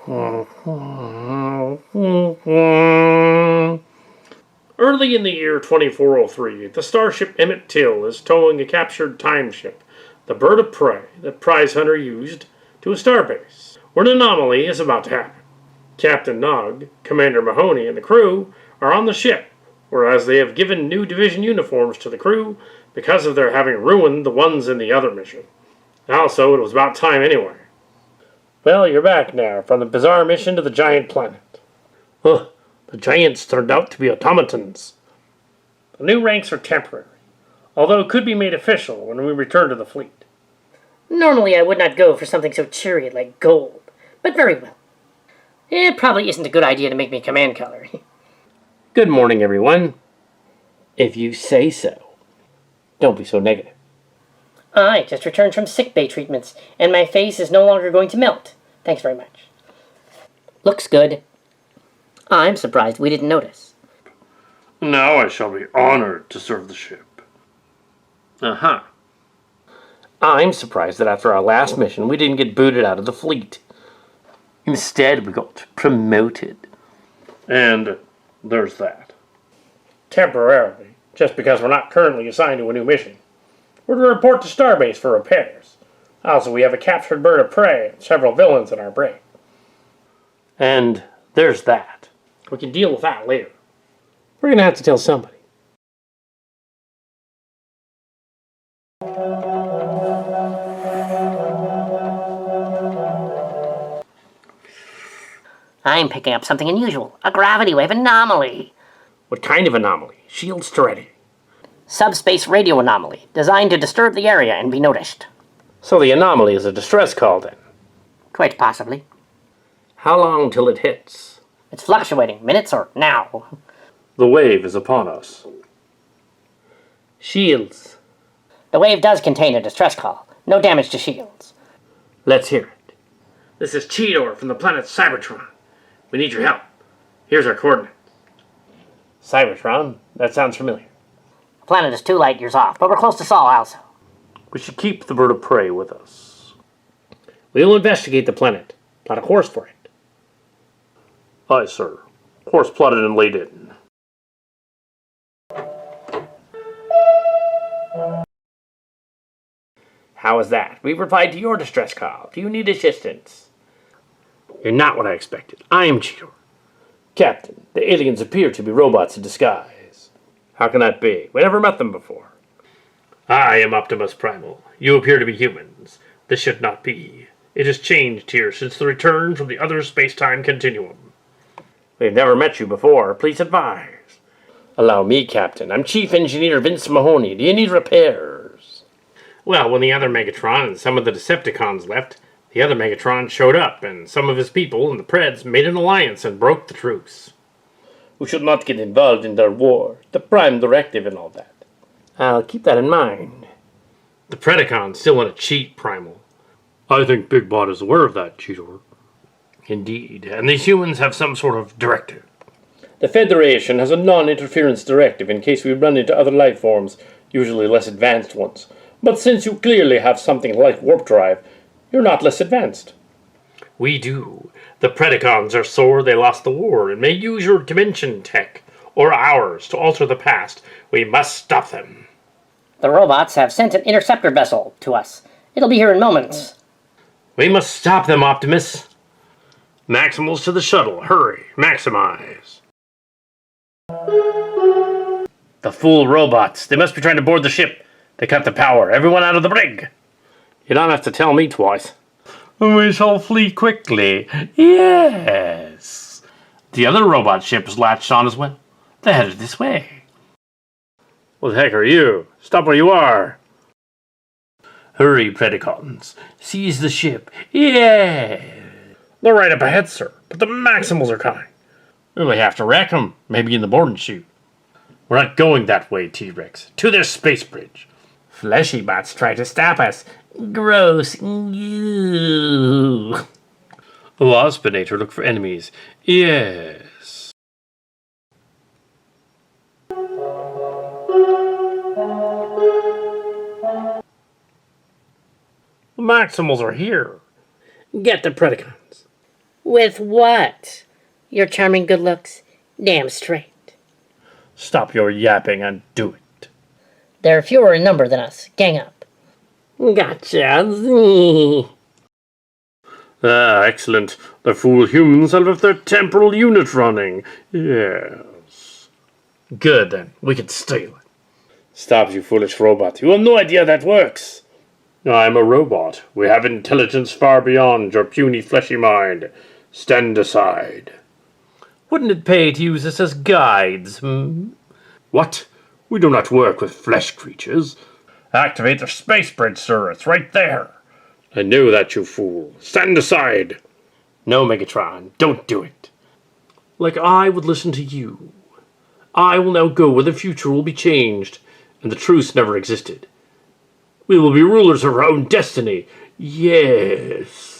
Early in the year 2403, the starship Emmett Till is towing a captured time ship, the bird of prey that prize hunter used, to a starbase, where an anomaly is about to happen. Captain Nog, Commander Mahoney, and the crew are on the ship, whereas they have given new division uniforms to the crew because of their having ruined the ones in the other mission. Also, it was about time anyway. Well, you're back now from the bizarre mission to the giant planet. Huh, the giants turned out to be automatons. The new ranks are temporary, although it could be made official when we return to the fleet. Normally I would not go for something so cheery like gold, but very well. It probably isn't a good idea to make me command color. Good morning, everyone. If you say so. Don't be so negative. I just returned from sick bay treatments, and my face is no longer going to melt. Thanks very much. Looks good. I'm surprised we didn't notice. Now I shall be honored to serve the ship. Uh-huh. I'm surprised that after our last mission, we didn't get booted out of the fleet. Instead, we got promoted. And there's that. Temporarily, just because we're not currently assigned to a new mission. We're to report to Starbase for repairs. Also, we have a captured bird of prey and several villains in our brig. And there's that. We can deal with that later. We're going to have to tell somebody. I'm picking up something unusual. A gravity wave anomaly. What kind of anomaly? Shields to ready. Subspace radio anomaly, designed to disturb the area and be noticed. So the anomaly is a distress call then? Quite possibly. How long till it hits? It's fluctuating, minutes or now. The wave is upon us. Shields. The wave does contain a distress call. No damage to shields. Let's hear it. This is Cheetor from the planet Cybertron. We need your help. Here's our coordinates. Cybertron? That sounds familiar. The planet is 2 light years off, but we're close to Sol also. We should keep the bird of prey with us. We'll investigate the planet. Plot a course for it. Aye, sir. Course plotted and laid in. How is that? We've replied to your distress call. Do you need assistance? You're not what I expected. I am Cheetor. Captain, the aliens appear to be robots in disguise. How can that be? We never met them before. I am Optimus Primal. You appear to be humans. This should not be. It has changed here since the return from the other space-time continuum. We've never met you before. Please advise. Allow me, Captain. I'm Chief Engineer Vince Mahoney. Do you need repairs? Well, when the other Megatron and some of the Decepticons left, the other Megatron showed up, and some of his people and the Preds made an alliance and broke the truce. We should not get involved in their war, the Prime Directive and all that. I'll keep that in mind. The Predacons still want to cheat, Primal. I think Big Bot is aware of that, Cheetor. Indeed, and these humans have some sort of directive. The Federation has a non-interference directive in case we run into other life forms, usually less advanced ones. But since you clearly have something like warp drive, you're not less advanced. We do. The Predacons are sore they lost the war and may use your dimension tech, or ours, to alter the past. We must stop them. The robots have sent an interceptor vessel to us. It'll be here in moments. We must stop them, Optimus. Maximals to the shuttle. Hurry. Maximize. The fool robots. They must be trying to board the ship. They cut the power. Everyone out of the brig. You don't have to tell me twice. We shall flee quickly. Yes. The other robot ship is latched on as well. They're headed this way. What the heck are you? Stop where you are. Hurry, Predacons. Seize the ship. Yeah. They're right up ahead, sir. But the Maximals are coming. We may have to wreck them. Maybe in the boarding chute. We're not going that way, T-Rex. To their space bridge. Fleshy bots try to stop us. Gross. Ew. Waspinator, look for enemies. Yes. The Maximals are here. Get the Predacons. With what? Your charming good looks? Damn straight. Stop your yapping and do it. They're fewer in number than us. Gang up. Gotcha. Ah, excellent. The fool humans have left their temporal unit running. Yes. Good, then. We can steal it. Stop, you foolish robot. You have no idea that works. I'm a robot. We have intelligence far beyond your puny fleshy mind. Stand aside. Wouldn't it pay to use us as guides, What? We do not work with flesh creatures. Activate the spacebridge, sir. It's right there. I knew that, you fool. Stand aside. No, Megatron, don't do it. Like I would listen to you. I will now go where the future will be changed, and the truce never existed. We will be rulers of our own destiny. Yes.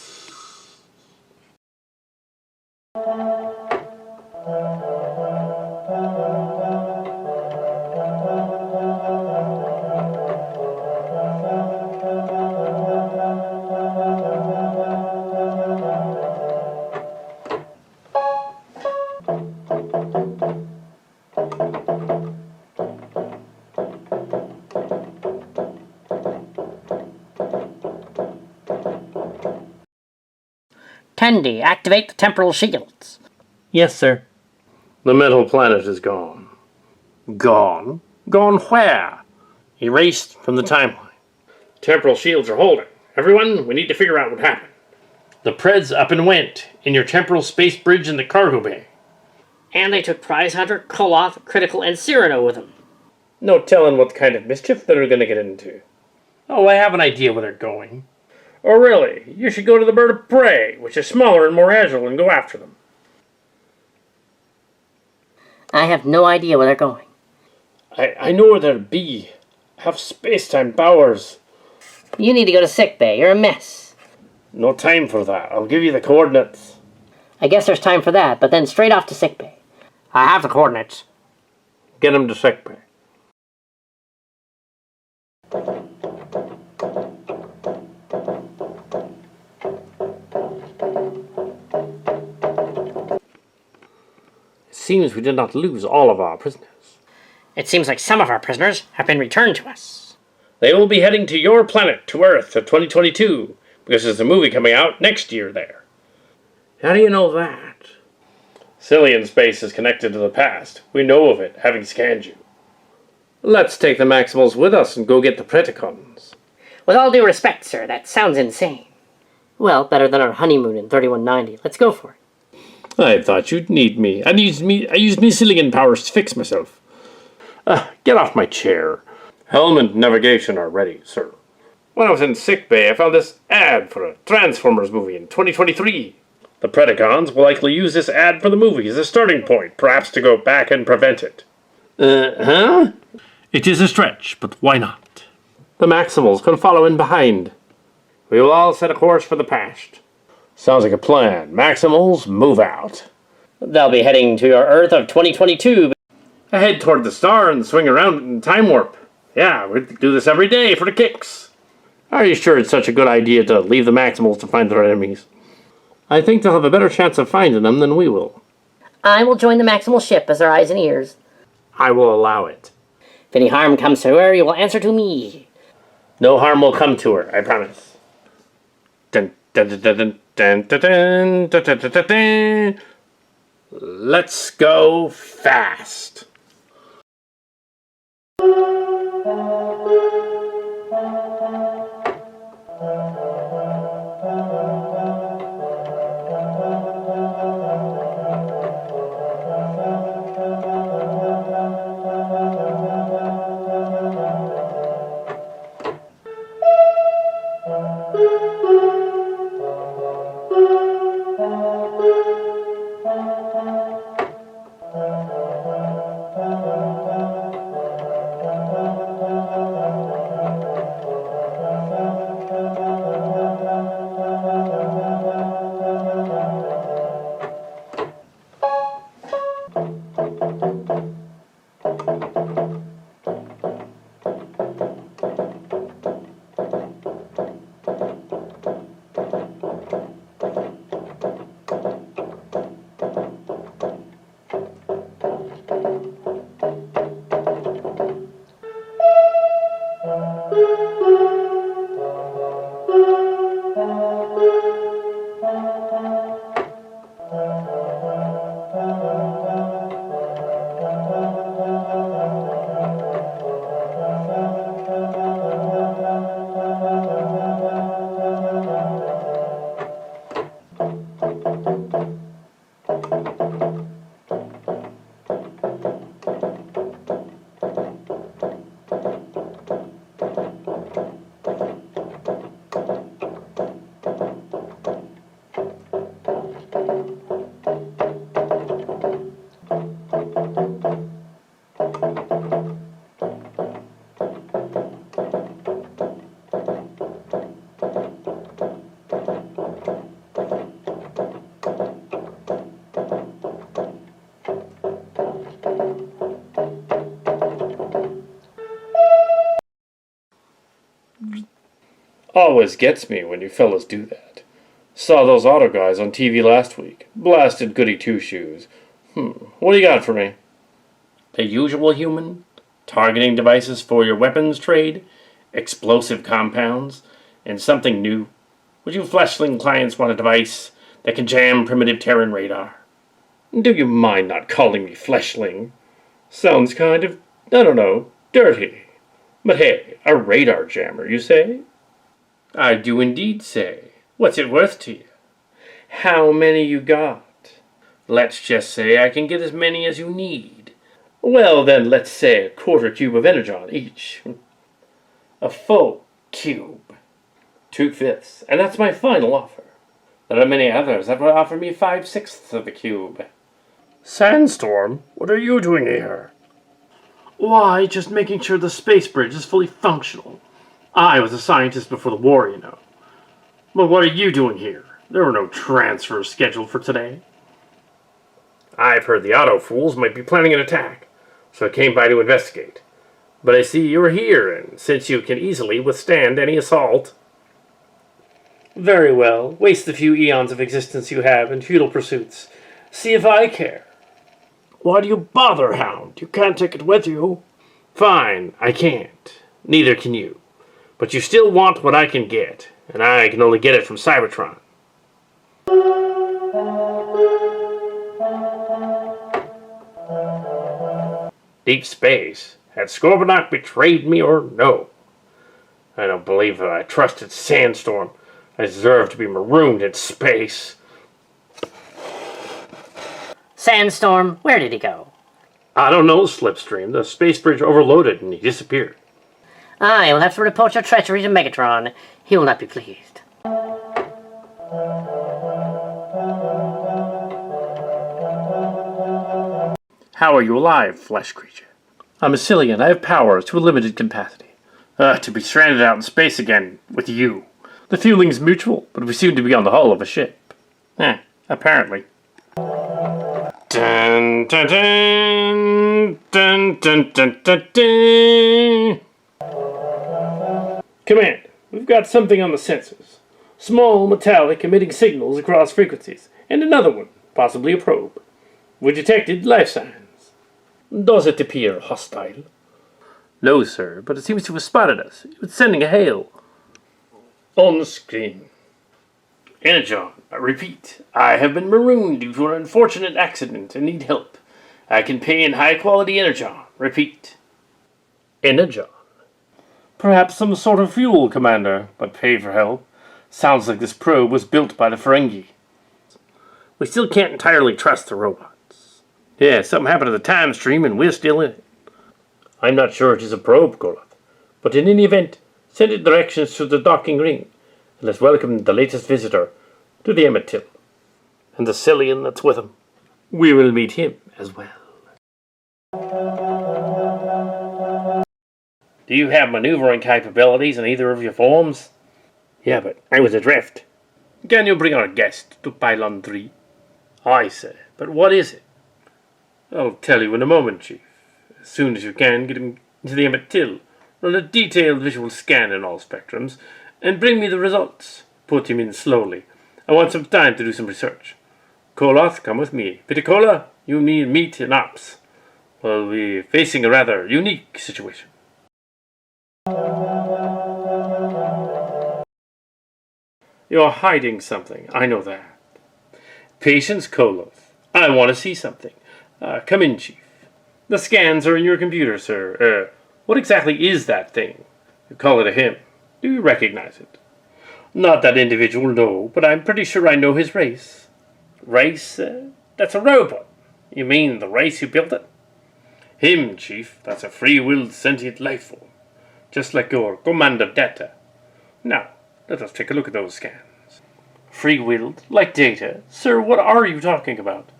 Tandy, activate the temporal shields. Yes, sir. The metal planet is gone. Gone? Gone where? Erased from the timeline. Temporal shields are holding. Everyone, we need to figure out what happened. The Preds up and went in your temporal space bridge in the cargo bay. And they took Prize Hunter, Koloth, Critical, and Cyrano with them. No telling what kind of mischief they're going to get into. Oh, I have an idea where they're going. Oh, really? You should go to the bird of prey, which is smaller and more agile, and go after them. I have no idea where they're going. I know where they'll be. Have space-time powers. You need to go to sickbay. You're a mess. No time for that. I'll give you the coordinates. I guess there's time for that, but then straight off to sickbay. I have the coordinates. Get him to sickbay. It seems we did not lose all of our prisoners. It seems like some of our prisoners have been returned to us. They will be heading to your planet, to Earth, of 2022, because there's a movie coming out next year there. How do you know that? Cillian space is connected to the past. We know of it, having scanned you. Let's take the Maximals with us and go get the Predacons. With all due respect, sir, that sounds insane. Well, better than our honeymoon in 3190. Let's go for it. I thought you'd need me. I used me Cillian powers to fix myself. Get off my chair. Helm and navigation are ready, sir. When I was in sickbay, I found this ad for a Transformers movie in 2023. The Predacons will likely use this ad for the movie as a starting point, perhaps to go back and prevent it. Huh? It is a stretch, but why not? The Maximals can follow in behind. We will all set a course for the past. Sounds like a plan. Maximals, move out. They'll be heading to your Earth of 2022. I head toward the star and swing around in time warp. Yeah, we do this every day for the kicks. Are you sure it's such a good idea to leave the Maximals to find their enemies? I think they'll have a better chance of finding them than we will. I will join the Maximal ship as our eyes and ears. I will allow it. If any harm comes to her, you will answer to me. No harm will come to her, I promise. Dun, dun, dun, dun, dun, dun, dun, dun, dun, dun, dun, dun. Let's go fast. Always gets me when you fellas do that. Saw those auto guys on TV last week. Blasted goody two-shoes. What do you got for me? The usual human? Targeting devices for your weapons trade? Explosive compounds? And something new? Would you fleshling clients want a device that can jam primitive Terran radar? Do you mind not calling me fleshling? Sounds kind of, I don't know, dirty. But hey, a radar jammer, you say? I do indeed say. What's it worth to you? How many you got? Let's just say I can get as many as you need. Well, then let's say a quarter cube of energon each. A full cube. 2/5, and that's my final offer. There are many others that will offer me 5/6 of a cube. Sandstorm, what are you doing here? Why, just making sure the spacebridge is fully functional. I was a scientist before the war, you know. But what are you doing here? There were no transfers scheduled for today. I've heard the auto fools might be planning an attack, so I came by to investigate. But I see you're here, and since you can easily withstand any assault... Very well. Waste the few eons of existence you have in futile pursuits. See if I care. Why do you bother, Hound? You can't take it with you. Fine, I can't. Neither can you. But you still want what I can get, and I can only get it from Cybertron. Deep space? Had Scorponok betrayed me or no? I don't believe that I trusted Sandstorm. I deserve to be marooned in space. Sandstorm, where did he go? I don't know, Slipstream. The space bridge overloaded and he disappeared. I will have to report your treachery to Megatron. He will not be pleased. How are you alive, flesh creature? I'm a Cillian. I have powers to a limited capacity. To be stranded out in space again with you. The feeling's mutual, but we seem to be on the hull of a ship. Apparently. Dun, dun, dun, dun, dun, dun, dun, dun. Command, we've got something on the sensors. Small, metallic, emitting signals across frequencies, and another one, possibly a probe. We detected life signs. Does it appear hostile? No, sir, but it seems to have spotted us. It was sending a hail. On the screen. Energon, I repeat, I have been marooned due to an unfortunate accident and need help. I can pay in high-quality energon. Repeat. Energon? Perhaps some sort of fuel, Commander, but pay for help. Sounds like this probe was built by the Ferengi. We still can't entirely trust the robots. Yeah, something happened to the time stream and we're still in it. I'm not sure it is a probe, Koloth, but in any event, send it directions to the docking ring, and let's welcome the latest visitor to the Emmett Till, and the Cillian that's with him. We will meet him as well. Do you have maneuvering capabilities in either of your forms? Yeah, but I was adrift. Can you bring our guest to Pylon 3? Aye, sir, but what is it? I'll tell you in a moment, Chief. As soon as you can, get him to the Emmett Till. Run a detailed visual scan in all spectrums, and bring me the results. Put him in slowly. I want some time to do some research. Koloth, come with me. Viticola, you and me meet in ops. We'll be facing a rather unique situation. You're hiding something, I know that. Patience, Koloth. I want to see something. Come in, Chief. The scans are in your computer, sir. What exactly is that thing? You call it a him. Do you recognize it? Not that individual, no, but I'm pretty sure I know his race. Race? That's a robot. You mean the race who built it? Him, Chief. That's a free-willed sentient life form. Just like your Commander Data. Now, let us take a look at those scans. Free-willed? Like Data? Sir, what are you talking about?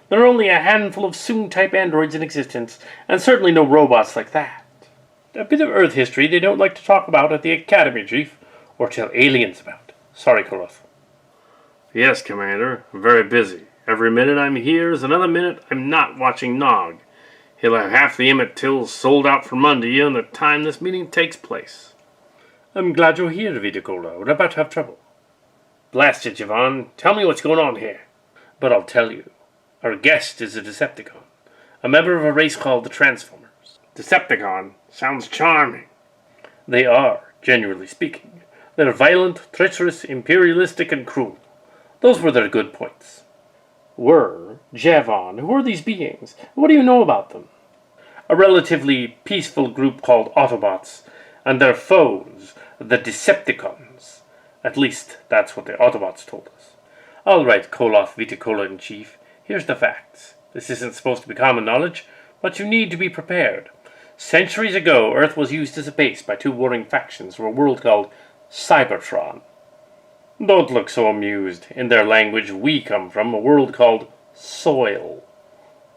There are only a handful of Soong-type androids in existence, and certainly no robots like that. A bit of Earth history they don't like to talk about at the Academy, Chief, or tell aliens about. Sorry, Koloth. Yes, Commander. I'm very busy. Every minute I'm here is another minute I'm not watching Nog. He'll have half the Emmett Tills sold out for Monday on the time this meeting takes place. I'm glad you're here, Viticola. We're about to have trouble. Blast it, Javon. Tell me what's going on here. But I'll tell you. Our guest is a Decepticon, a member of a race called the Transformers. Decepticon sounds charming. They are, generally speaking. They're violent, treacherous, imperialistic, and cruel. Those were their good points. Javon, who are these beings? What do you know about them? A relatively peaceful group called Autobots, and their foes, the Decepticons. At least, that's what the Autobots told us. All right, Koloth Viticola in Chief, here's the facts. This isn't supposed to be common knowledge, but you need to be prepared. Centuries ago, Earth was used as a base by two warring factions for a world called Cybertron. Don't look so amused. In their language, we come from a world called Soil.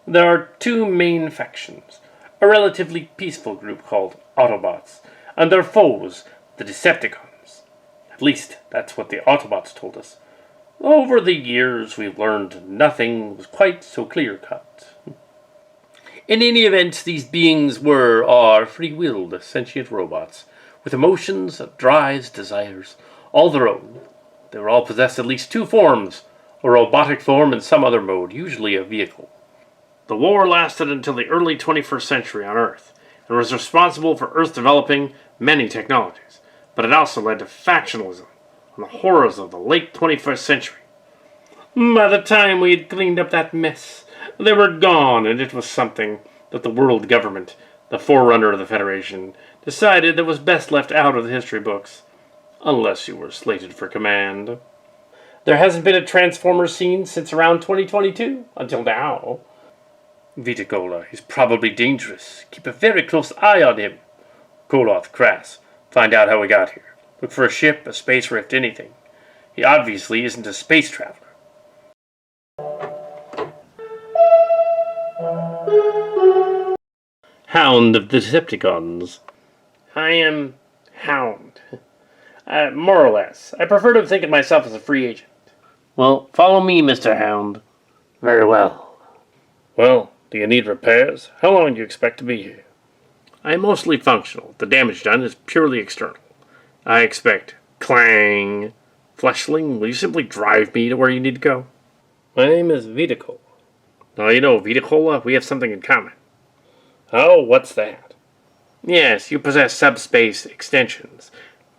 There are two main factions, a relatively peaceful group called Autobots, and their foes, the Decepticons. At least, that's what the Autobots told us. Over the years, we've learned nothing was quite so clear-cut. In any event, these beings are free-willed, sentient robots, with emotions, drives, desires, all their own. They were all possessed at least two forms, a robotic form and some other mode, usually a vehicle. The war lasted until the early 21st century on Earth, and was responsible for Earth developing many technologies, but it also led to factionalism and the horrors of the late 21st century. By the time we had cleaned up that mess, they were gone, and it was something that the world government, the forerunner of the Federation, decided that was best left out of the history books, unless you were slated for command. There hasn't been a Transformers scene since around 2022, until now. Viticola, he's probably dangerous. Keep a very close eye on him. Koloth, Crass, find out how we got here. Look for a ship, a space rift, anything. He obviously isn't a space traveler. Hound of the Decepticons. I am Hound. More or less. I prefer to think of myself as a free agent. Well, follow me, Mr. Hound. Very well. Well, do you need repairs? How long do you expect to be here? I am mostly functional. The damage done is purely external. I expect clang. Fleshling, will you simply drive me to where you need to go? My name is Viticola. Now, you know, Viticola, we have something in common. Oh, what's that? Yes, you possess subspace extensions,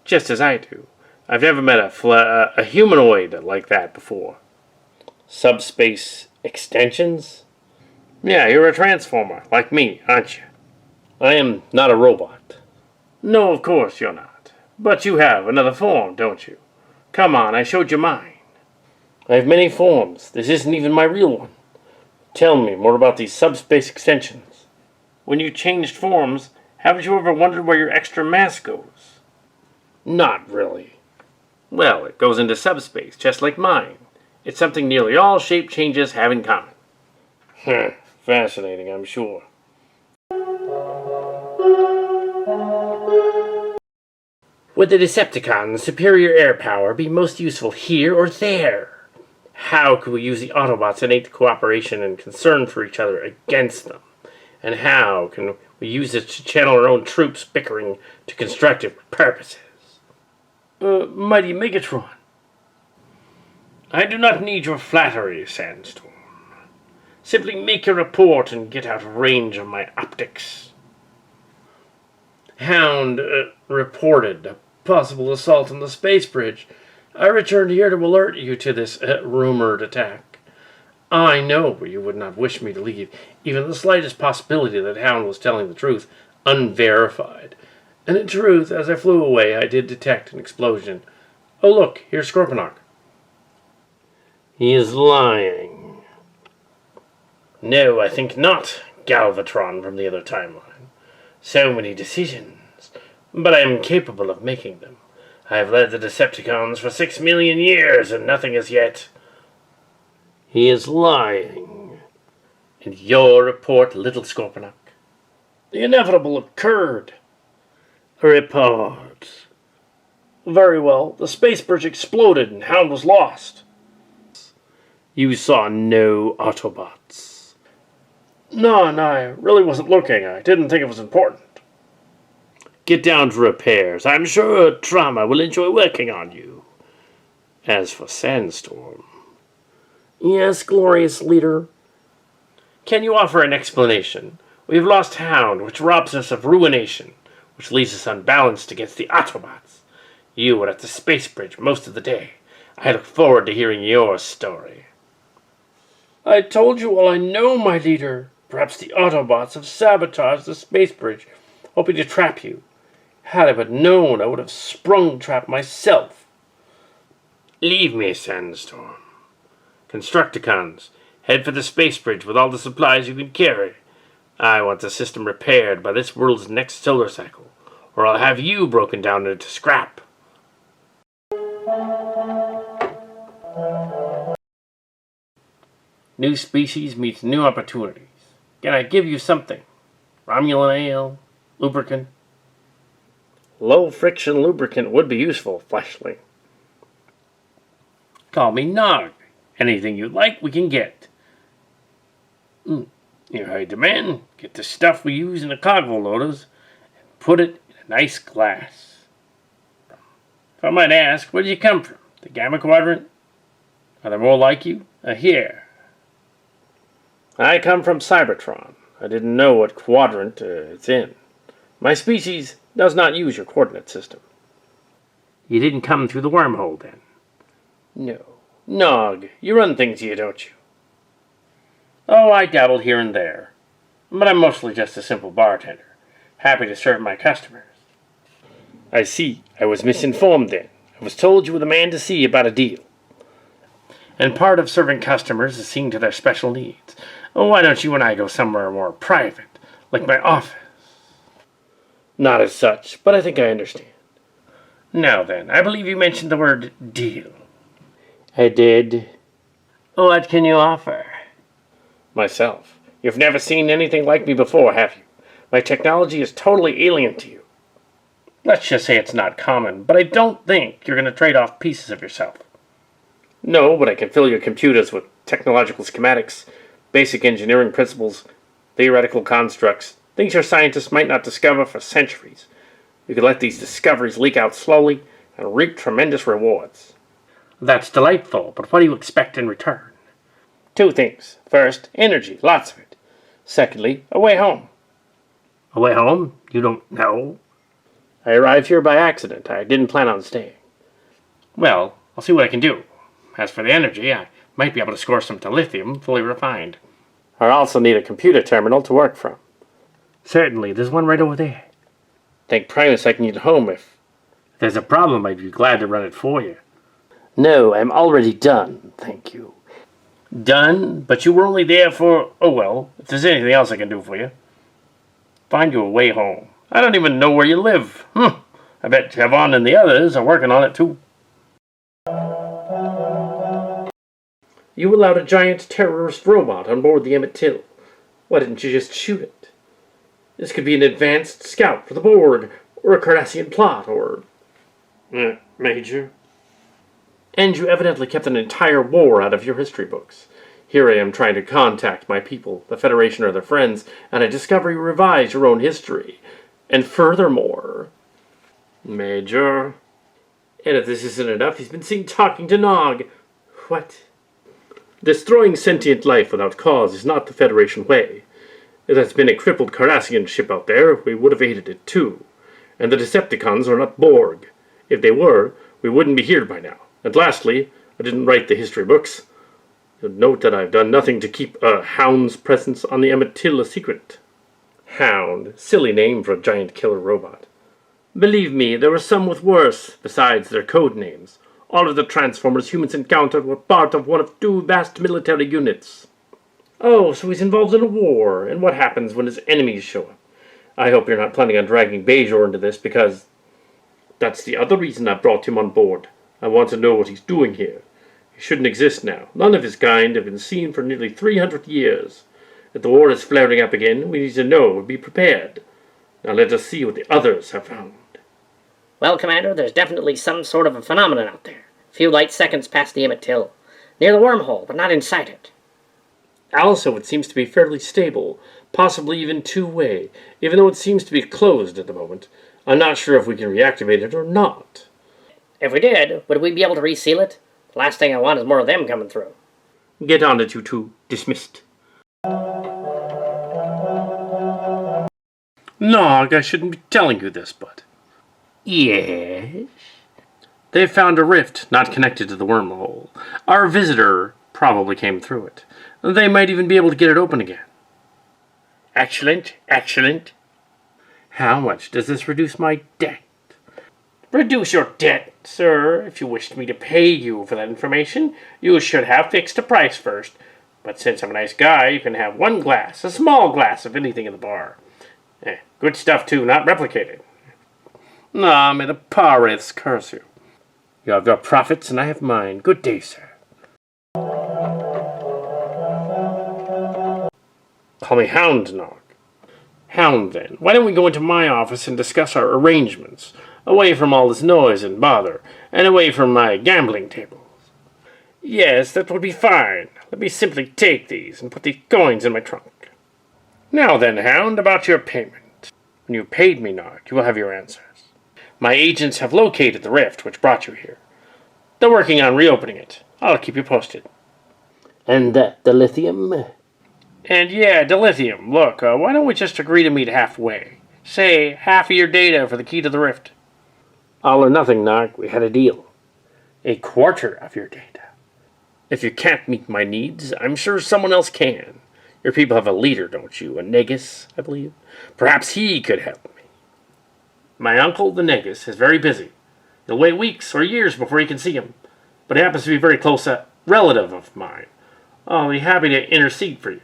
just as I do. I've never met a humanoid like that before. Subspace extensions? Yeah, you're a transformer, like me, aren't you? I am not a robot. No, of course you're not. But you have another form, don't you? Come on, I showed you mine. I have many forms. This isn't even my real one. Tell me more about these subspace extensions. When you changed forms, haven't you ever wondered where your extra mass goes? Not really. Well, it goes into subspace, just like mine. It's something nearly all shape changes have in common. Fascinating, I'm sure. Would the Decepticons' superior air power be most useful here or there? How could we use the Autobots' innate cooperation and concern for each other against them? And how can we use it to channel our own troops bickering to constructive purposes? Mighty Megatron. I do not need your flattery, Sandstorm. Simply make your report and get out of range of my optics. Hound reported a possible assault on the spacebridge. I returned here to alert you to this rumored attack. I know you would not wish me to leave even the slightest possibility that Hound was telling the truth, unverified. And in truth, as I flew away, I did detect an explosion. Oh, look, here's Scorponok. He is lying. No, I think not, Galvatron from the other timeline. So many decisions, but I am capable of making them. I have led the Decepticons for 6 million years, and nothing as yet. He is lying. And your report, little Scorponok. The inevitable occurred. A report. Very well. The space bridge exploded and Hound was lost. You saw no Autobots. No, I really wasn't looking. I didn't think it was important. Get down to repairs. I'm sure Trauma will enjoy working on you. As for Sandstorm... Yes, glorious leader. Can you offer an explanation? We've lost Hound, which robs us of ruination, which leaves us unbalanced against the Autobots. You were at the spacebridge most of the day. I look forward to hearing your story. I told you all I know, my leader. Perhaps the Autobots have sabotaged the spacebridge, hoping to trap you. Had I but known, I would have sprung the trap myself. Leave me, Sandstorm. Constructicons, head for the spacebridge with all the supplies you can carry. I want the system repaired by this world's next solar cycle, or I'll have you broken down into scrap. New species meets new opportunities. Can I give you something? Romulan ale? Lubricant? Low-friction lubricant would be useful, Fleshling. Call me Nog. Anything you like, we can get. In high demand, get the stuff we use in the cargo loaders and put it in a nice glass. If I might ask, where did you come from? The Gamma Quadrant? Are there more like you? Here. I come from Cybertron. I didn't know what quadrant it's in. My species does not use your coordinate system. You didn't come through the wormhole, then? No. Nog, you run things here, don't you? Oh, I dabbled here and there. But I'm mostly just a simple bartender, happy to serve my customers. I see. I was misinformed then. I was told you were the man to see about a deal. And part of serving customers is seeing to their special needs. Oh, why don't you and I go somewhere more private, like my office? Not as such, but I think I understand. Now then, I believe you mentioned the word deal. I did. What can you offer? Myself. You've never seen anything like me before, have you? My technology is totally alien to you. Let's just say it's not common, but I don't think you're going to trade off pieces of yourself. No, but I can fill your computers with technological schematics, basic engineering principles, theoretical constructs, things your scientists might not discover for centuries. You could let these discoveries leak out slowly and reap tremendous rewards. That's delightful, but what do you expect in return? Two things. First, energy, lots of it. Secondly, a way home. A way home? You don't know? I arrived here by accident. I didn't plan on staying. Well, I'll see what I can do. As for the energy, I might be able to score some dilithium, fully refined. I also need a computer terminal to work from. Certainly, there's one right over there. Thank Primus I can get home if there's a problem. I'd be glad to run it for you. No, I'm already done, thank you. Done? But you were only there for... Oh well, if there's anything else I can do for you. Find you a way home. I don't even know where you live. I bet Javon and the others are working on it too. You allowed a giant terrorist robot on board the Emmett Till. Why didn't you just shoot it? This could be an advanced scout for the Borg, or a Cardassian plot, or... Major? And you evidently kept an entire war out of your history books. Here I am trying to contact my people, the Federation or their friends, and I discover you revise your own history. And furthermore... Major? And if this isn't enough, he's been seen talking to Nog. What? Destroying sentient life without cause is not the Federation way. If there's been a crippled Cardassian ship out there, we would have aided it too. And the Decepticons are not Borg. If they were, we wouldn't be here by now. And lastly, I didn't write the history books. Note that I've done nothing to keep Hound's presence on the Emmett Till a secret. Hound. Silly name for a giant killer robot. Believe me, there were some with worse, besides their code names. All of the Transformers humans encountered were part of one of two vast military units. Oh, so he's involved in a war, and what happens when his enemies show up? I hope you're not planning on dragging Bajor into this, because that's the other reason I brought him on board. I want to know what he's doing here. He shouldn't exist now. None of his kind have been seen for nearly 300 years. If the war is flaring up again, we need to know and be prepared. Now let us see what the others have found. Well, Commander, there's definitely some sort of a phenomenon out there. A few light seconds past the Emmett Till. Near the wormhole, but not inside it. Also, it seems to be fairly stable, possibly even two-way, even though it seems to be closed at the moment. I'm not sure if we can reactivate it or not. If we did, would we be able to reseal it? The last thing I want is more of them coming through. Get on it, you two. Dismissed. Nog, I shouldn't be telling you this, but... Yes? They found a rift not connected to the wormhole. Our visitor probably came through it. They might even be able to get it open again. Excellent, excellent. How much does this reduce my debt? Reduce your debt, sir. If you wished me to pay you for that information, you should have fixed a price first. But since I'm a nice guy, you can have one glass, a small glass of anything in the bar. Good stuff, too, not replicated. Ah, may the Pariths curse you. You have your profits, and I have mine. Good day, sir. Call me Hound, Nog. Hound, then. Why don't we go into my office and discuss our arrangements, away from all this noise and bother, and away from my gambling tables? Yes, that would be fine. Let me simply take these and put the coins in my trunk. Now then, Hound, about your payment. When you've paid me, Nog, you will have your answers. My agents have located the rift which brought you here. They're working on reopening it. I'll keep you posted. And that dilithium? And yeah, dilithium. Look, why don't we just agree to meet halfway? Say, half of your data for the key to the rift. All or nothing, Nog. We had a deal. A quarter of your data. If you can't meet my needs, I'm sure someone else can. Your people have a leader, don't you? A Negus, I believe. Perhaps he could help me. My uncle, the Negus, is very busy. He'll wait weeks or years before he can see him. But he happens to be a very close relative of mine. I'll be happy to intercede for you.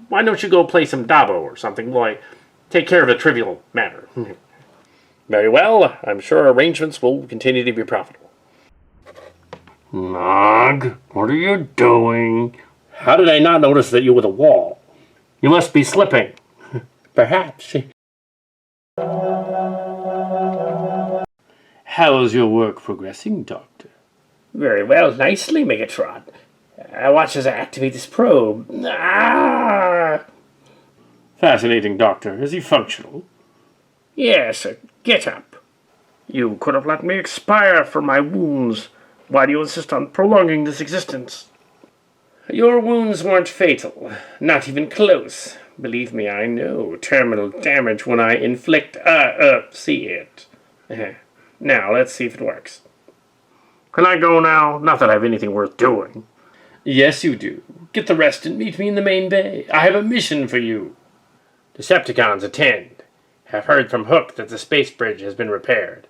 Why don't you go play some Dabo or something while I take care of a trivial matter? Very well. I'm sure arrangements will continue to be profitable. Nog, what are you doing? How did I not notice that you were the wall? You must be slipping. Perhaps. How's your work progressing, Doctor? Very well, nicely, Megatron. Watch as I activate this probe. Ah! Fascinating, Doctor. Is he functional? Yes, get up. You could have let me expire from my wounds. Why do you insist on prolonging this existence? Your wounds weren't fatal. Not even close. Believe me, I know terminal damage when I inflict, see it. Now, let's see if it works. Can I go now? Not that I have anything worth doing. Yes, you do. Get the rest and meet me in the main bay. I have a mission for you. Decepticons attend. Have heard from Hook that the space bridge has been repaired.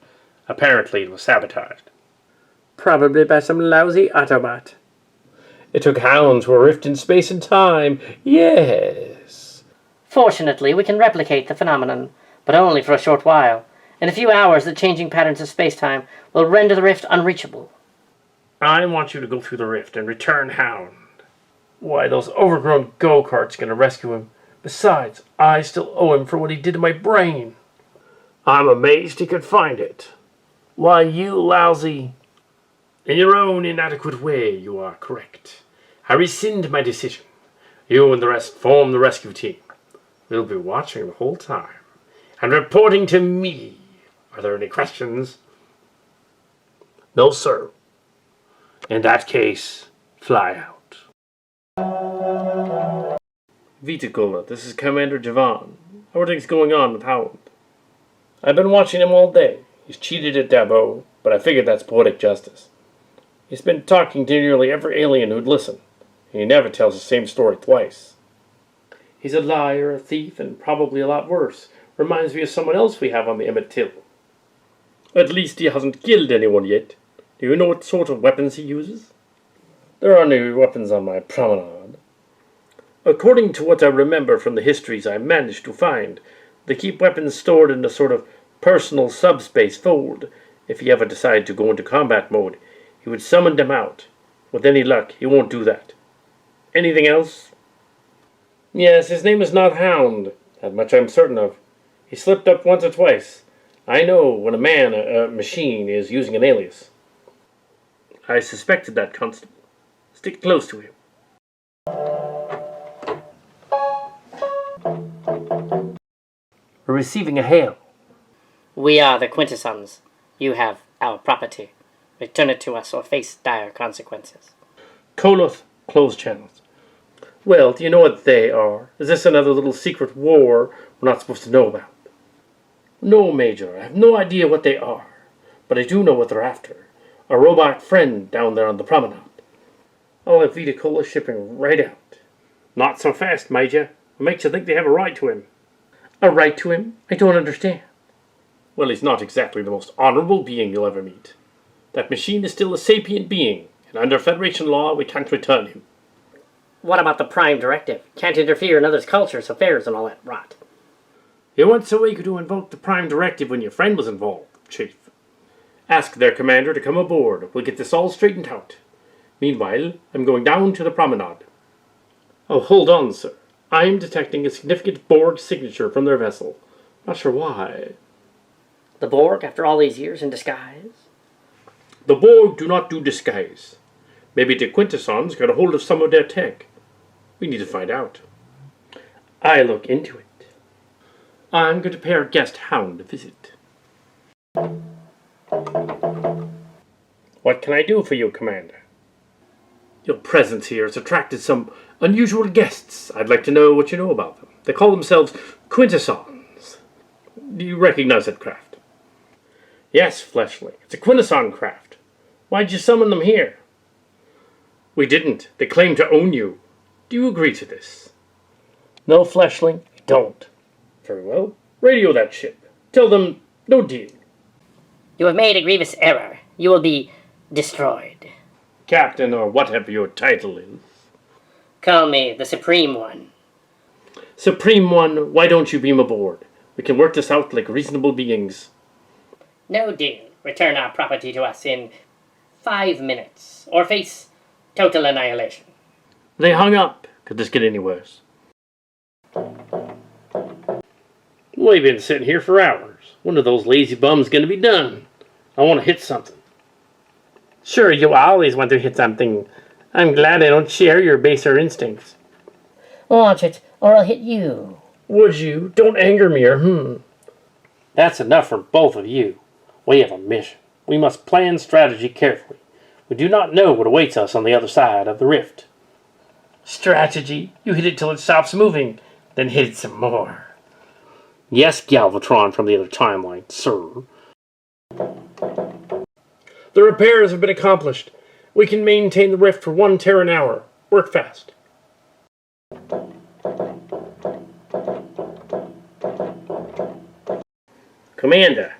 Apparently it was sabotaged. Probably by some lousy Autobot. It took Hound to a rift in space and time. Yes. Fortunately, we can replicate the phenomenon, but only for a short while. In a few hours, the changing patterns of space-time will render the rift unreachable. I want you to go through the rift and return Hound. Why, those overgrown go-karts are going to rescue him. Besides, I still owe him for what he did to my brain. I'm amazed he could find it. Why, you lousy... In your own inadequate way, you are correct. I rescind my decision. You and the rest form the rescue team. We'll be watching the whole time and reporting to me. Are there any questions? No, sir. In that case, fly out. Viticola, this is Commander Javon. How are things going on with Hound? I've been watching him all day. He's cheated at Dabo, but I figured that's poetic justice. He's been talking to nearly every alien who'd listen, and he never tells the same story twice. He's a liar, a thief, and probably a lot worse. Reminds me of someone else we have on the Emmett Till. At least he hasn't killed anyone yet. Do you know what sort of weapons he uses? There aren't any weapons on my promenade. According to what I remember from the histories I managed to find, they keep weapons stored in a sort of personal subspace fold. If he ever decided to go into combat mode, he would summon them out. With any luck, he won't do that. Anything else? Yes, his name is not Hound. That much I'm certain of. He slipped up once or twice. I know when a machine, is using an alias. I suspected that, Constable. Stick close to him. We're receiving a hail. We are the Quintessons. You have our property. Return it to us or face dire consequences. Koloth, closed channels. Well, do you know what they are? Is this another little secret war we're not supposed to know about? No, Major, I have no idea what they are. But I do know what they're after. A robot friend down there on the promenade. I'll have Vita Cola shipping right out. Not so fast, Major. What makes you think they have a right to him? A right to him? I don't understand. Well, he's not exactly the most honorable being you'll ever meet. That machine is still a sapient being, and under Federation law, we can't return him. What about the Prime Directive? Can't interfere in others' cultures, affairs, and all that rot. You weren't so eager to invoke the Prime Directive when your friend was involved, Chief. Ask their commander to come aboard. We'll get this all straightened out. Meanwhile, I'm going down to the promenade. Oh, hold on, sir. I'm detecting a significant Borg signature from their vessel. Not sure why. The Borg, after all these years in disguise? The Borg do not do disguise. Maybe the Quintessons got a hold of some of their tech. We need to find out. I look into it. I'm going to pay our guest Hound a visit. What can I do for you, Commander? Your presence here has attracted some unusual guests. I'd like to know what you know about them. They call themselves Quintessons. Do you recognize that craft? Yes, Fleshling. It's a Quintesson craft. Why'd you summon them here? We didn't. They claim to own you. Do you agree to this? No, Fleshling, I don't. Very well. Radio that ship. Tell them no deal. You have made a grievous error. You will be destroyed. Captain, or whatever your title is. Call me the Supreme One. Supreme One, why don't you beam aboard? We can work this out like reasonable beings. No deal. Return our property to us in 5 minutes, or face total annihilation. They hung up. Could this get any worse? We've been sitting here for hours. When are those lazy bums going to be done? I want to hit something. Sure, you always want to hit something. I'm glad I don't share your baser instincts. Watch it, or I'll hit you. Would you? Don't anger me, or That's enough for both of you. We have a mission. We must plan strategy carefully. We do not know what awaits us on the other side of the rift. Strategy? You hit it till it stops moving, then hit it some more. Yes, Galvatron from the other timeline, sir. The repairs have been accomplished. We can maintain the rift for 1 tera an hour. Work fast. Commander.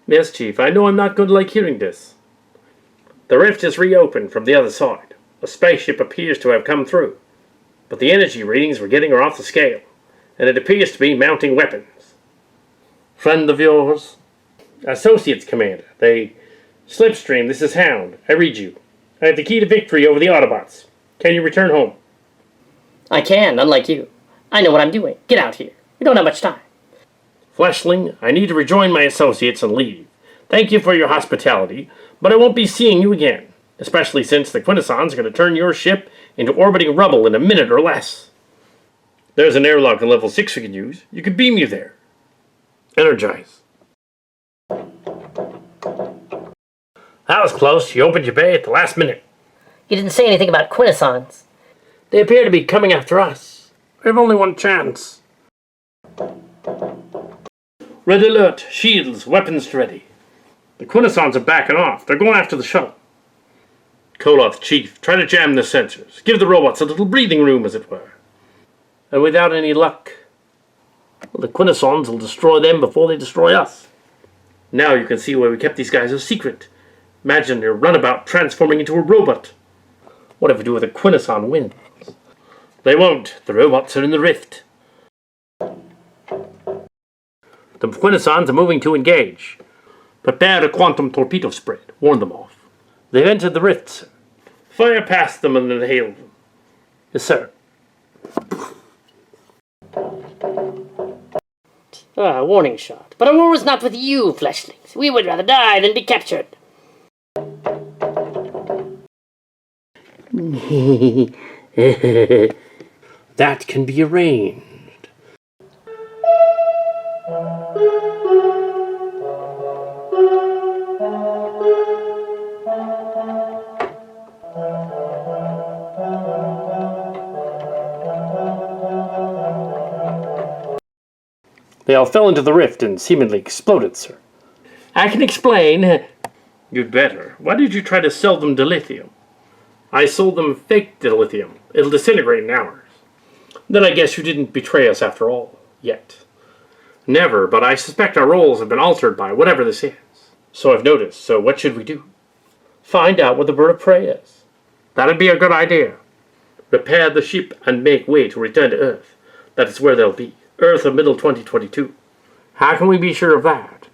Yes, Chief, I know I'm not going to like hearing this. The rift is reopened from the other side. A spaceship appears to have come through, but the energy readings we're getting are off the scale, and it appears to be mounting weapons. Friend of yours? Associates, Commander. They... Slipstream, this is Hound. I read you. I have the key to victory over the Autobots. Can you return home? I can, unlike you. I know what I'm doing. Get out here. We don't have much time. Fleshling, I need to rejoin my associates and leave. Thank you for your hospitality, but I won't be seeing you again, especially since the Quintessons are going to turn your ship into orbiting rubble in a minute or less. There's an airlock on level 6 we can use. You can beam you there. Energize. That was close. You opened your bay at the last minute. You didn't say anything about Quintessons. They appear to be coming after us. We have only one chance. Red alert. Shields. Weapons ready. The Quintessons are backing off. They're going after the shuttle. Koloth, Chief, try to jam the sensors. Give the robots a little breathing room, as it were. And without any luck, well, the Quintessons will destroy them before they destroy us. Now you can see why we kept these guys a secret. Imagine their runabout transforming into a robot. What if we do with a Quintesson wins? They won't. The robots are in the rift. The Quintessons are moving to engage. Prepare a quantum torpedo spread. Warn them off. They've entered the rift, sir. Fire past them and inhale them. Yes, sir. Warning shot. But our war is not with you, fleshlings. We would rather die than be captured. That can be arranged. They all fell into the rift and seemingly exploded, sir. I can explain. You'd better. Why did you try to sell them dilithium? I sold them fake dilithium. It'll disintegrate in hours. Then I guess you didn't betray us after all, yet. Never, but I suspect our roles have been altered by whatever this is. So I've noticed, so what should we do? Find out what the bird of prey is. That'd be a good idea. Repair the ship and make way to return to Earth. That is where they'll be. Earth of middle 2022. How can we be sure of that?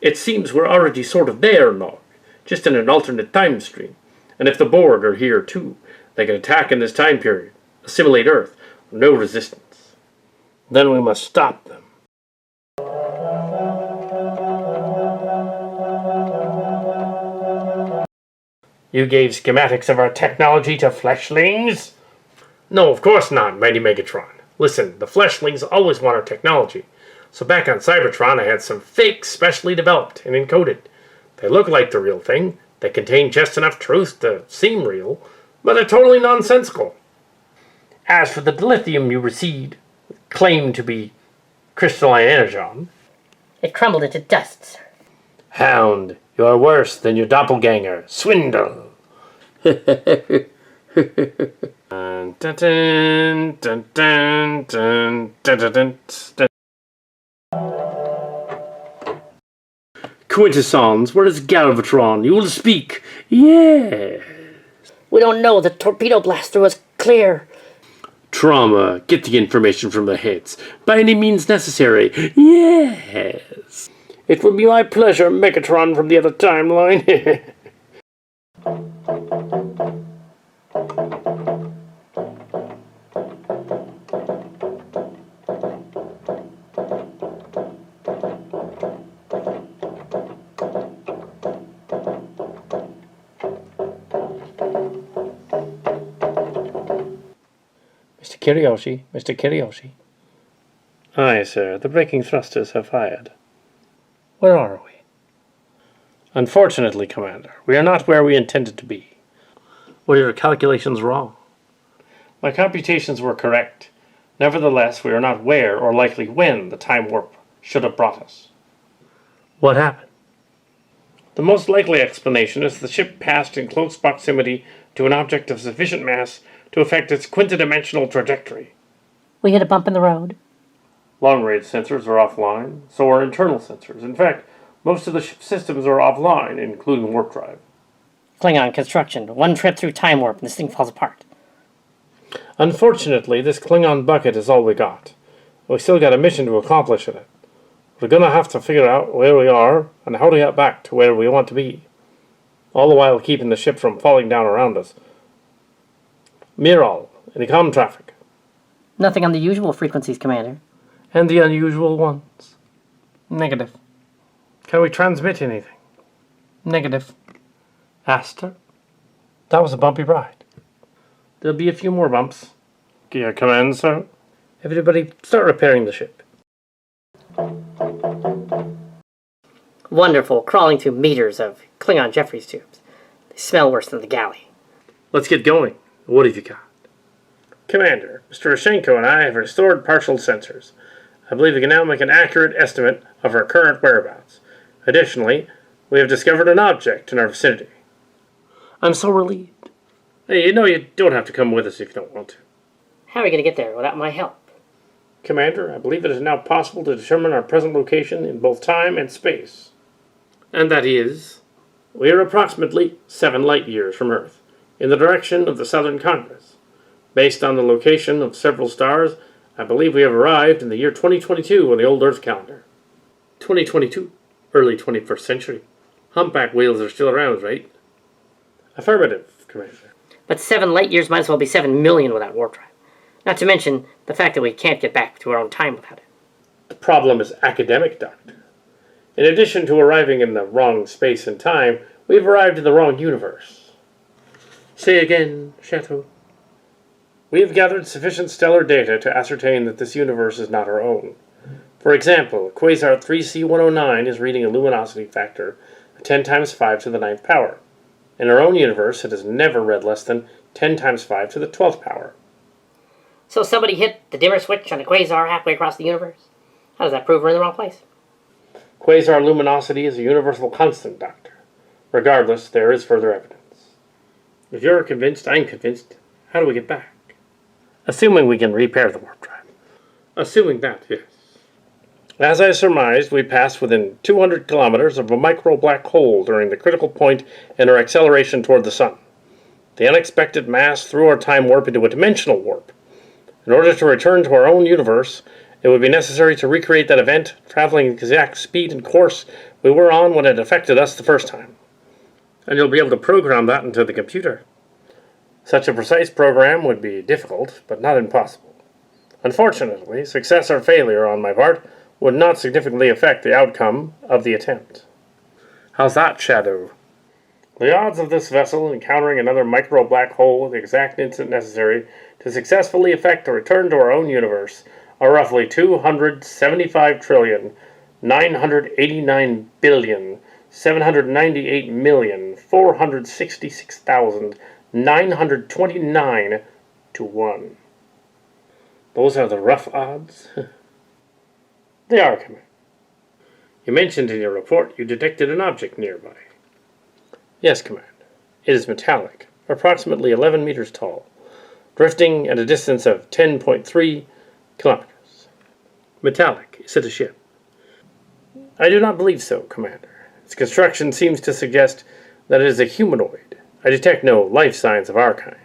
It seems we're already sort of there, Nog, just in an alternate time stream. And if the Borg are here too, they can attack in this time period, assimilate Earth, with no resistance. Then we must stop them. You gave schematics of our technology to fleshlings? No, of course not, mighty Megatron. Listen, the fleshlings always want our technology. So back on Cybertron, I had some fakes specially developed and encoded. They look like the real thing. They contain just enough truth to seem real, but they're totally nonsensical. As for the dilithium you received, claimed to be crystalline energon, It crumbled into dust, sir. Hound, you are worse than your doppelganger, Swindle. Dun, dun, dun, dun, dun, dun, dun, dun, dun, dun. Quintessons, where is Galvatron? You will speak. Yes. We don't know. The torpedo blaster was clear. Trauma, get the information from the heads. By any means necessary. Yes. It would be my pleasure, Megatron from the other timeline. Mr. Kiriyoshi, Mr. Kiriyoshi. Aye, sir. The braking thrusters have fired. Where are we? Unfortunately, Commander, we are not where we intended to be. Were your calculations wrong? My computations were correct. Nevertheless, we are not where or likely when the time warp should have brought us. What happened? The most likely explanation is the ship passed in close proximity to an object of sufficient mass to affect its quintidimensional trajectory. We hit a bump in the road. Long-range sensors are offline, so are internal sensors. In fact, most of the ship's systems are offline, including warp drive. Klingon construction. One trip through time warp and this thing falls apart. Unfortunately, this Klingon bucket is all we got. We still got a mission to accomplish in it. We're gonna have to figure out where we are and how to get back to where we want to be. All the while keeping the ship from falling down around us. Miral, any comm traffic? Nothing on the usual frequencies, Commander. And the unusual ones? Negative. Can we transmit anything? Negative. Aster? That was a bumpy ride. There'll be a few more bumps. Gear command, sir. Everybody, start repairing the ship. Wonderful, crawling through meters of Klingon Jeffries tubes. They smell worse than the galley. Let's get going. What have you got? Commander, Mr. Oshenko and I have restored partial sensors. I believe we can now make an accurate estimate of our current whereabouts. Additionally, we have discovered an object in our vicinity. I'm so relieved. Hey, you know you don't have to come with us if you don't want to. How are we going to get there without my help? Commander, I believe it is now possible to determine our present location in both time and space. And that is, we are approximately 7 light years from Earth, in the direction of the Southern Congress. Based on the location of several stars, I believe we have arrived in the year 2022 on the old Earth calendar. 2022? Early 21st century. Humpback whales are still around, right? Affirmative, Commander. But 7 light years might as well be 7 million without warp drive. Not to mention the fact that we can't get back to our own time without it. The problem is academic, Doctor. In addition to arriving in the wrong space and time, we've arrived in the wrong universe. Say again, Chateau. We have gathered sufficient stellar data to ascertain that this universe is not our own. For example, Quasar 3C109 is reading a luminosity factor of 10 times 5 to the 9th power. In our own universe, it has never read less than 10 times 5 to the 12th power. So somebody hit the dimmer switch on a quasar halfway across the universe? How does that prove we're in the wrong place? Quasar luminosity is a universal constant, Doctor. Regardless, there is further evidence. If you're convinced, I'm convinced. How do we get back? Assuming we can repair the warp drive. Assuming that, yes. As I surmised, we passed within 200 kilometers of a micro-black hole during the critical point in our acceleration toward the Sun. The unexpected mass threw our time warp into a dimensional warp. In order to return to our own universe, it would be necessary to recreate that event, traveling the exact speed and course we were on when it affected us the first time. And you'll be able to program that into the computer. Such a precise program would be difficult, but not impossible. Unfortunately, success or failure on my part would not significantly affect the outcome of the attempt. How's that, Shadow? The odds of this vessel encountering another micro-black hole at the exact instant necessary to successfully effect a return to our own universe are roughly 275,988,466,929 to 1. Those are the rough odds? They are, Commander. You mentioned in your report you detected an object nearby. Yes, Commander. It is metallic, approximately 11 meters tall, drifting at a distance of 10.3 kilometers. Metallic. Is it a ship? I do not believe so, Commander. Its construction seems to suggest that it is a humanoid. I detect no life signs of our kind.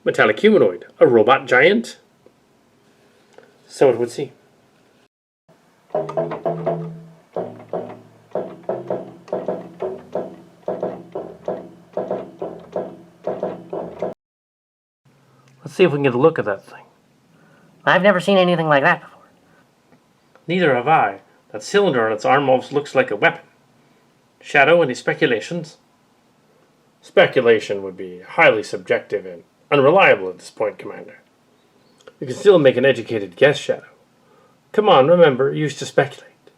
Metallic humanoid? A robot giant? So it would seem. Let's see if we can get a look at that thing. I've never seen anything like that before. Neither have I. That cylinder on its arm almost looks like a weapon. Shadow, any speculations? Speculation would be highly subjective and unreliable at this point, Commander. You can still make an educated guess, Shadow. Come on, remember, you used to speculate.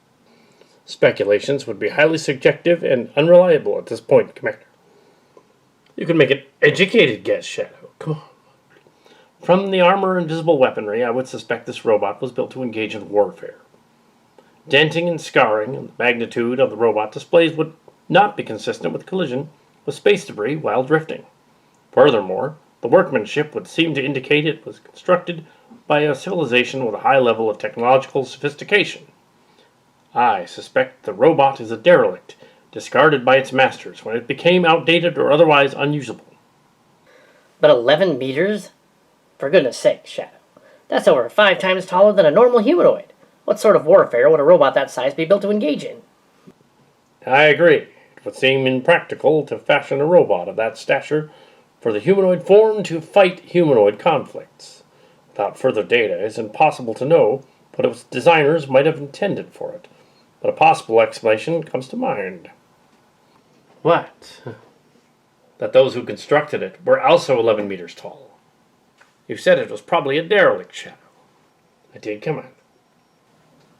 Speculations would be highly subjective and unreliable at this point, Commander. You can make an educated guess, Shadow. Come on. From the armor and visible weaponry, I would suspect this robot was built to engage in warfare. Denting and scarring and the magnitude of the robot displays would not be consistent with collision with space debris while drifting. Furthermore, the workmanship would seem to indicate it was constructed by a civilization with a high level of technological sophistication. I suspect the robot is a derelict, discarded by its masters when it became outdated or otherwise unusable. But 11 meters? For goodness sake, Shadow. That's over 5 times taller than a normal humanoid. What sort of warfare would a robot that size be built to engage in? I agree. It would seem impractical to fashion a robot of that stature for the humanoid form to fight humanoid conflicts. Without further data, it is impossible to know what its designers might have intended for it, but a possible explanation comes to mind. What? That those who constructed it were also 11 meters tall. You said it was probably a derelict, Shadow. I did, Commander.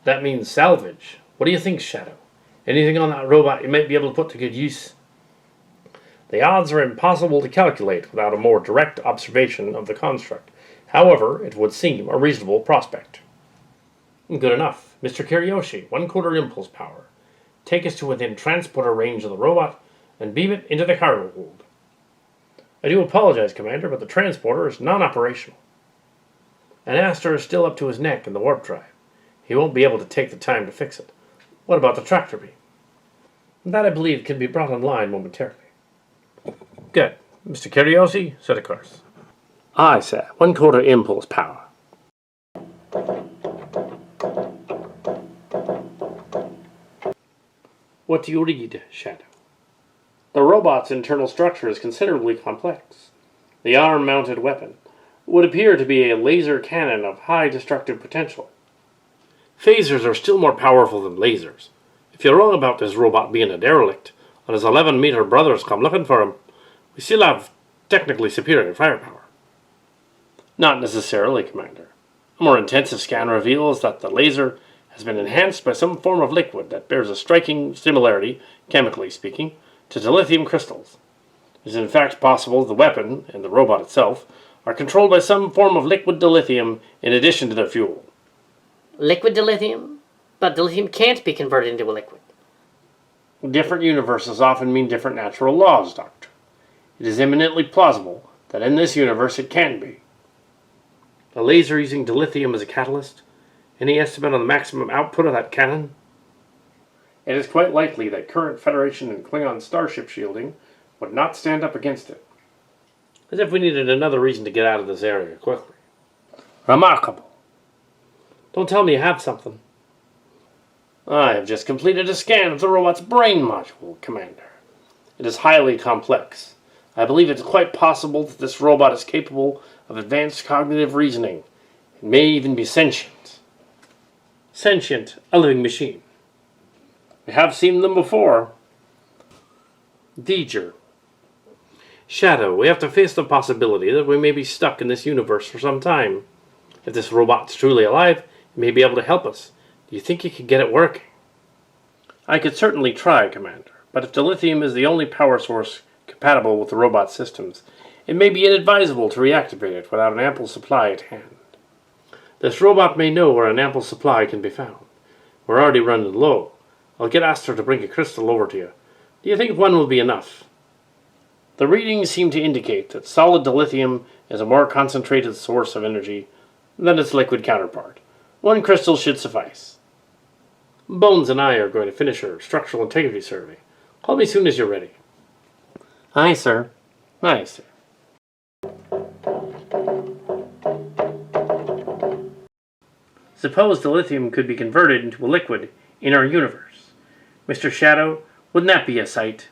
That means salvage. What do you think, Shadow? Anything on that robot you might be able to put to good use? The odds are impossible to calculate without a more direct observation of the construct. However, it would seem a reasonable prospect. Good enough. Mr. Kiriyoshi, 1/4 impulse power. Take us to within transporter range of the robot and beam it into the cargo hold. I do apologize, Commander, but the transporter is non-operational. And Astor is still up to his neck in the warp drive. He won't be able to take the time to fix it. What about the tractor beam? That, I believe, can be brought online momentarily. Good. Mr. Kiriyoshi, set a course. Aye, sir. 1/4 impulse power. What do you read, Shadow? The robot's internal structure is considerably complex. The arm-mounted weapon would appear to be a laser cannon of high destructive potential. Phasers are still more powerful than lasers. If you're wrong about this robot being a derelict, and his 11-meter brothers come looking for him, we still have technically superior firepower. Not necessarily, Commander. A more intensive scan reveals that the laser has been enhanced by some form of liquid that bears a striking similarity, chemically speaking, to dilithium crystals. It is in fact possible the weapon, and the robot itself, are controlled by some form of liquid dilithium in addition to their fuel. Liquid dilithium? But dilithium can't be converted into a liquid. Different universes often mean different natural laws, Doctor. It is eminently plausible that in this universe it can be. A laser using dilithium as a catalyst? Any estimate on the maximum output of that cannon? It is quite likely that current Federation and Klingon starship shielding would not stand up against it. As if we needed another reason to get out of this area quickly. Remarkable. Don't tell me you have something. I have just completed a scan of the robot's brain module, Commander. It is highly complex. I believe it is quite possible that this robot is capable of advanced cognitive reasoning. It may even be sentient. Sentient, a living machine. We have seen them before. Deeger. Shadow, we have to face the possibility that we may be stuck in this universe for some time. If this robot's truly alive, it may be able to help us. Do you think you could get it working? I could certainly try, Commander, but if dilithium is the only power source compatible with the robot's systems, it may be inadvisable to reactivate it without an ample supply at hand. This robot may know where an ample supply can be found. We're already running low. I'll get Astor to bring a crystal over to you. Do you think one will be enough? The readings seem to indicate that solid dilithium is a more concentrated source of energy than its liquid counterpart. One crystal should suffice. Bones and I are going to finish our structural integrity survey. Call me soon as you're ready. Aye, sir. Aye, sir. Suppose dilithium could be converted into a liquid in our universe. Mr. Shadow, wouldn't that be a sight?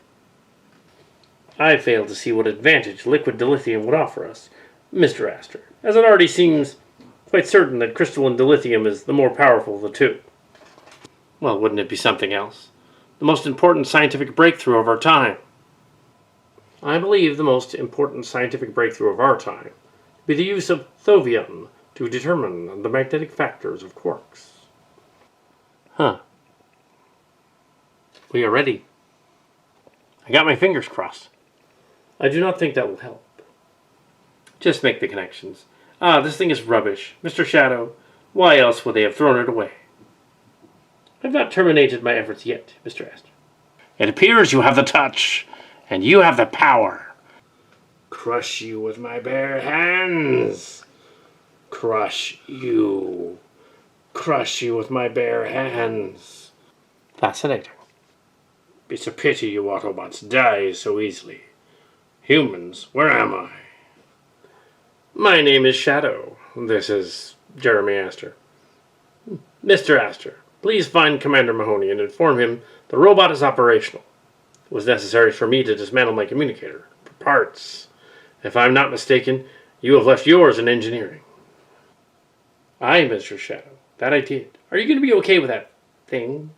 I fail to see what advantage liquid dilithium would offer us, Mr. Astor, as it already seems quite certain that crystalline dilithium is the more powerful of the two. Well, wouldn't it be something else? The most important scientific breakthrough of our time. I believe the most important scientific breakthrough of our time to be the use of thovium to determine the magnetic factors of quarks. We are ready. I got my fingers crossed. I do not think that will help. Just make the connections. This thing is rubbish. Mr. Shadow, why else would they have thrown it away? I've not terminated my efforts yet, Mr. Astor. It appears you have the touch, and you have the power. Crush you with my bare hands. Crush you. Crush you with my bare hands. Fascinating. It's a pity you Autobots die so easily. Humans, where am I? My name is Shadow. This is Jeremy Astor. Mr. Astor, please find Commander Mahoney and inform him the robot is operational. It was necessary for me to dismantle my communicator for parts. If I'm not mistaken, you have left yours in engineering. Aye, Mr. Shadow. That I did. Are you going to be okay with that thing?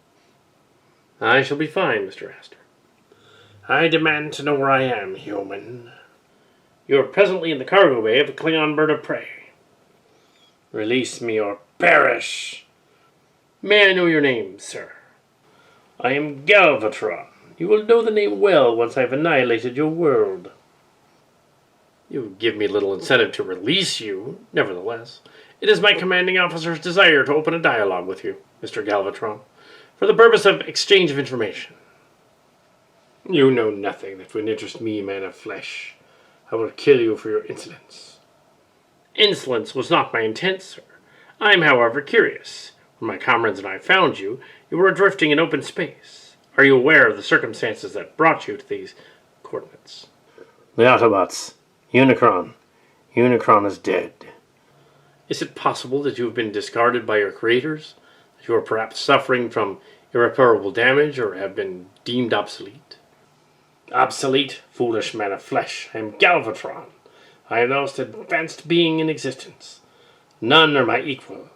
I shall be fine, Mr. Astor. I demand to know where I am, human. You are presently in the cargo bay of a Klingon bird of prey. Release me or perish. May I know your name, sir? I am Galvatron. You will know the name well once I have annihilated your world. You give me little incentive to release you. Nevertheless, it is my commanding officer's desire to open a dialogue with you, Mr. Galvatron, for the purpose of exchange of information. You know nothing that would interest me, man of flesh. I will kill you for your insolence. Insolence was not my intent, sir. I am, however, curious. When my comrades and I found you, you were drifting in open space. Are you aware of the circumstances that brought you to these coordinates? The Autobots. Unicron. Unicron is dead. Is it possible that you have been discarded by your creators? That you are perhaps suffering from irreparable damage or have been deemed obsolete? Obsolete, foolish man of flesh. I am Galvatron. I am the most advanced being in existence. None are my equal.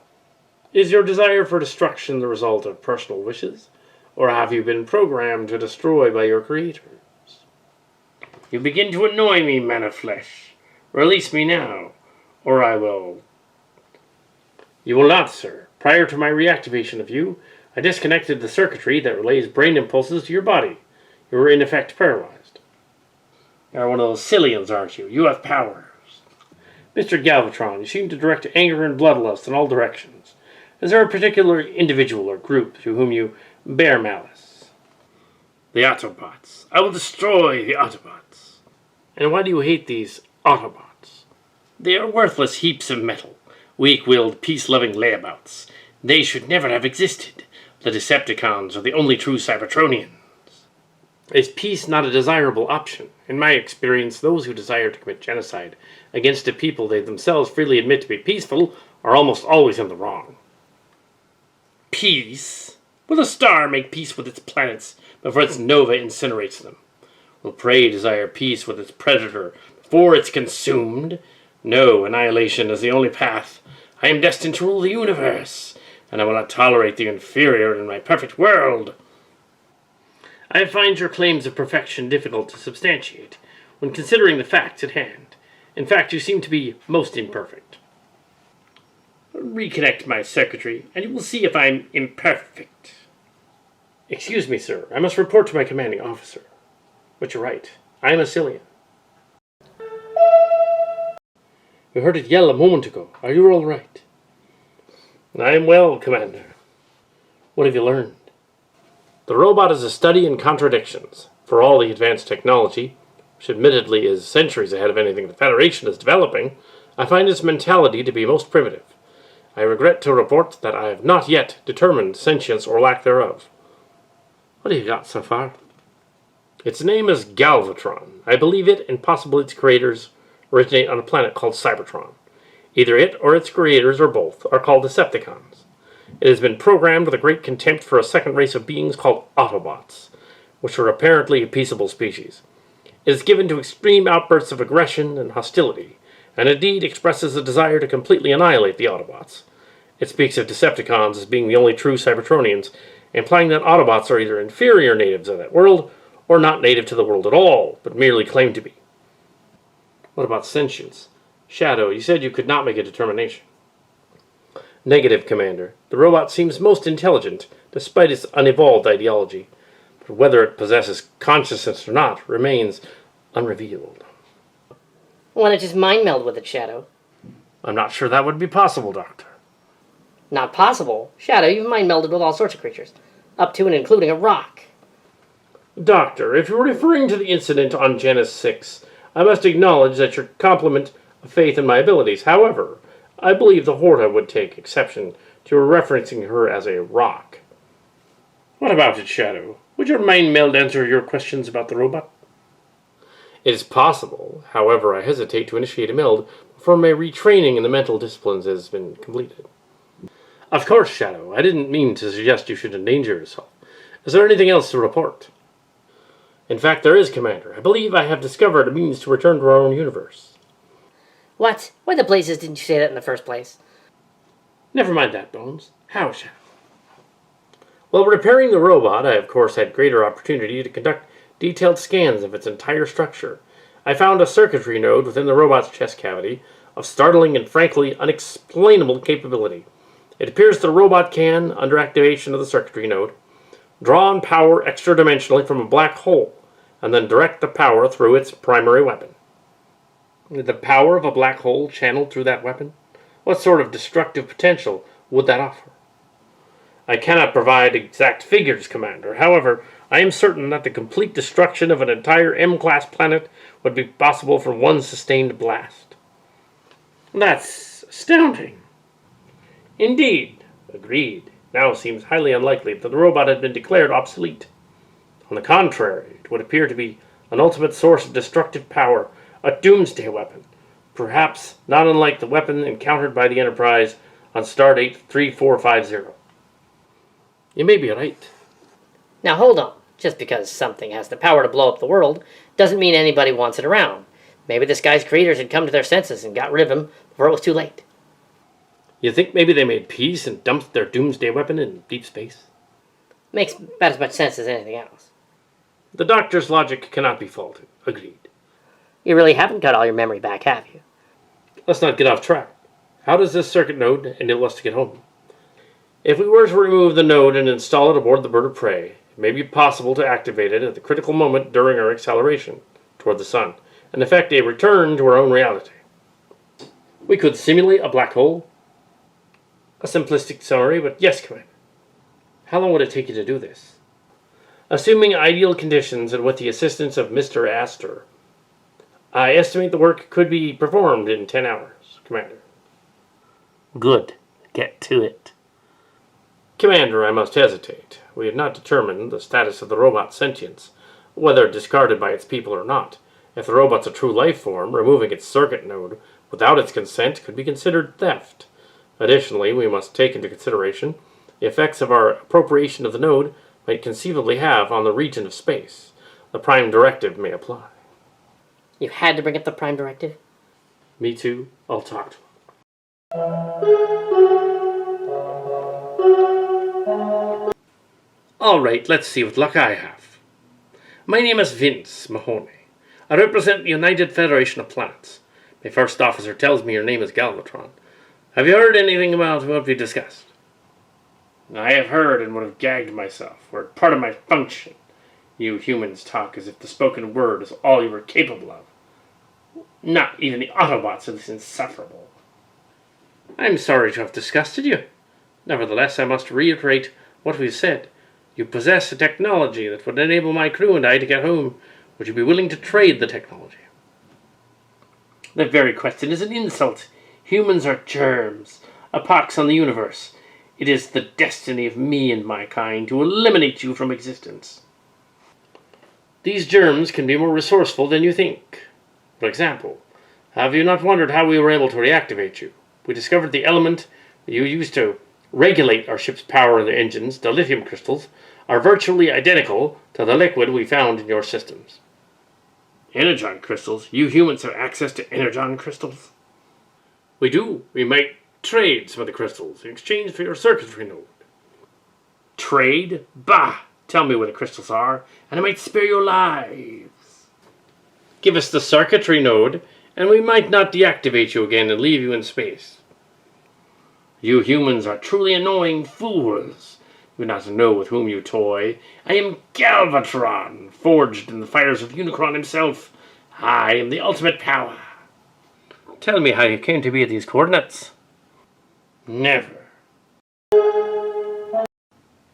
Is your desire for destruction the result of personal wishes, or have you been programmed to destroy by your creators? You begin to annoy me, man of flesh. Release me now, or I will... You will not, sir. Prior to my reactivation of you, I disconnected the circuitry that relays brain impulses to your body. You were in effect paralyzed. You are one of those Cillians, aren't you? You have powers. Mr. Galvatron, you seem to direct anger and bloodlust in all directions. Is there a particular individual or group to whom you bear malice? The Autobots. I will destroy the Autobots. And why do you hate these Autobots? They are worthless heaps of metal, weak-willed, peace-loving layabouts. They should never have existed. The Decepticons are the only true Cybertronians. Is peace not a desirable option? In my experience, those who desire to commit genocide against a people they themselves freely admit to be peaceful are almost always in the wrong. Peace? Will a star make peace with its planets before its nova incinerates them? Will prey desire peace with its predator before it's consumed? No, annihilation is the only path. I am destined to rule the universe, and I will not tolerate the inferior in my perfect world. I find your claims of perfection difficult to substantiate when considering the facts at hand. In fact, you seem to be most imperfect. Reconnect my secretary, and you will see if I'm imperfect. Excuse me, sir. I must report to my commanding officer. But you're right. I am a Cillian. We heard it yell a moment ago. Are you all right? I am well, Commander. What have you learned? The robot is a study in contradictions. For all the advanced technology, which admittedly is centuries ahead of anything the Federation is developing, I find its mentality to be most primitive. I regret to report that I have not yet determined sentience or lack thereof. What have you got so far? Its name is Galvatron. I believe it, and possibly its creators, originate on a planet called Cybertron. Either it or its creators, or both, are called Decepticons. It has been programmed with a great contempt for a second race of beings called Autobots, which are apparently a peaceable species. It is given to extreme outbursts of aggression and hostility, and indeed expresses a desire to completely annihilate the Autobots. It speaks of Decepticons as being the only true Cybertronians, implying that Autobots are either inferior natives of that world, or not native to the world at all, but merely claim to be. What about sentience? Shadow, you said you could not make a determination. Negative, Commander. The robot seems most intelligent, despite its unevolved ideology. But whether it possesses consciousness or not remains unrevealed. Why not just mind meld with it, Shadow? I'm not sure that would be possible, Doctor. Not possible? Shadow, you've mind melded with all sorts of creatures, up to and including a rock. Doctor, if you're referring to the incident on Janus 6, I must acknowledge that your compliment of faith in my abilities. However, I believe the Horta would take exception to your referencing her as a rock. What about it, Shadow? Would your mind meld answer your questions about the robot? It is possible. However, I hesitate to initiate a meld before my retraining in the mental disciplines has been completed. Of course, Shadow. I didn't mean to suggest you should endanger yourself. Is there anything else to report? In fact, there is, Commander. I believe I have discovered a means to return to our own universe. What? Why the blazes didn't you say that in the first place? Never mind that, Bones. How, Shadow? While repairing the robot, I of course had greater opportunity to conduct detailed scans of its entire structure. I found a circuitry node within the robot's chest cavity of startling and frankly unexplainable capability. It appears the robot can, under activation of the circuitry node, draw on power extra-dimensionally from a black hole, and then direct the power through its primary weapon. The power of a black hole channeled through that weapon? What sort of destructive potential would that offer? I cannot provide exact figures, Commander. However, I am certain that the complete destruction of an entire M-class planet would be possible from one sustained blast. That's astounding. Indeed. Agreed. Now seems highly unlikely that the robot had been declared obsolete. On the contrary, it would appear to be an ultimate source of destructive power, a doomsday weapon, perhaps not unlike the weapon encountered by the Enterprise on Stardate 3450. You may be right. Now hold on. Just because something has the power to blow up the world doesn't mean anybody wants it around. Maybe this guy's creators had come to their senses and got rid of him before it was too late. You think maybe they made peace and dumped their doomsday weapon in deep space? Makes about as much sense as anything else. The Doctor's logic cannot be faulted. Agreed. You really haven't got all your memory back, have you? Let's not get off track. How does this circuit node enable us to get home? If we were to remove the node and install it aboard the bird of prey, it may be possible to activate it at the critical moment during our acceleration toward the sun, and effect a return to our own reality. We could simulate a black hole. A simplistic summary, but yes, Commander. How long would it take you to do this? Assuming ideal conditions and with the assistance of Mr. Astor, I estimate the work could be performed in 10 hours, Commander. Good. Get to it. Commander, I must hesitate. We have not determined the status of the robot's sentience, whether discarded by its people or not. If the robot's a true life form, removing its circuit node without its consent could be considered theft. Additionally, we must take into consideration the effects of our appropriation of the node might conceivably have on the region of space. The Prime Directive may apply. You had to bring up the Prime Directive? Me too. I'll talk to him. All right, let's see what luck I have. My name is Vince Mahoney. I represent the United Federation of Planets. My first officer tells me your name is Galvatron. Have you heard anything about what we discussed? I have heard and would have gagged myself, were it part of my function. You humans talk as if the spoken word is all you were capable of. Not even the Autobots are this insufferable. I'm sorry to have disgusted you. Nevertheless, I must reiterate what we've said. You possess a technology that would enable my crew and I to get home. Would you be willing to trade the technology? That very question is an insult. Humans are germs, a pox on the universe. It is the destiny of me and my kind to eliminate you from existence. These germs can be more resourceful than you think. For example, have you not wondered how we were able to reactivate you? We discovered the element that you used to regulate our ship's power and the engines, the lithium crystals, are virtually identical to the liquid we found in your systems. Energon crystals? You humans have access to energon crystals? We do. We make trades for the crystals in exchange for your circuitry node. Trade? Bah! Tell me where the crystals are, and I might spare your lives. Give us the circuitry node, and we might not deactivate you again and leave you in space. You humans are truly annoying fools. You do not know with whom you toy. I am Galvatron, forged in the fires of Unicron himself. I am the ultimate power. Tell me how you came to be at these coordinates. Never.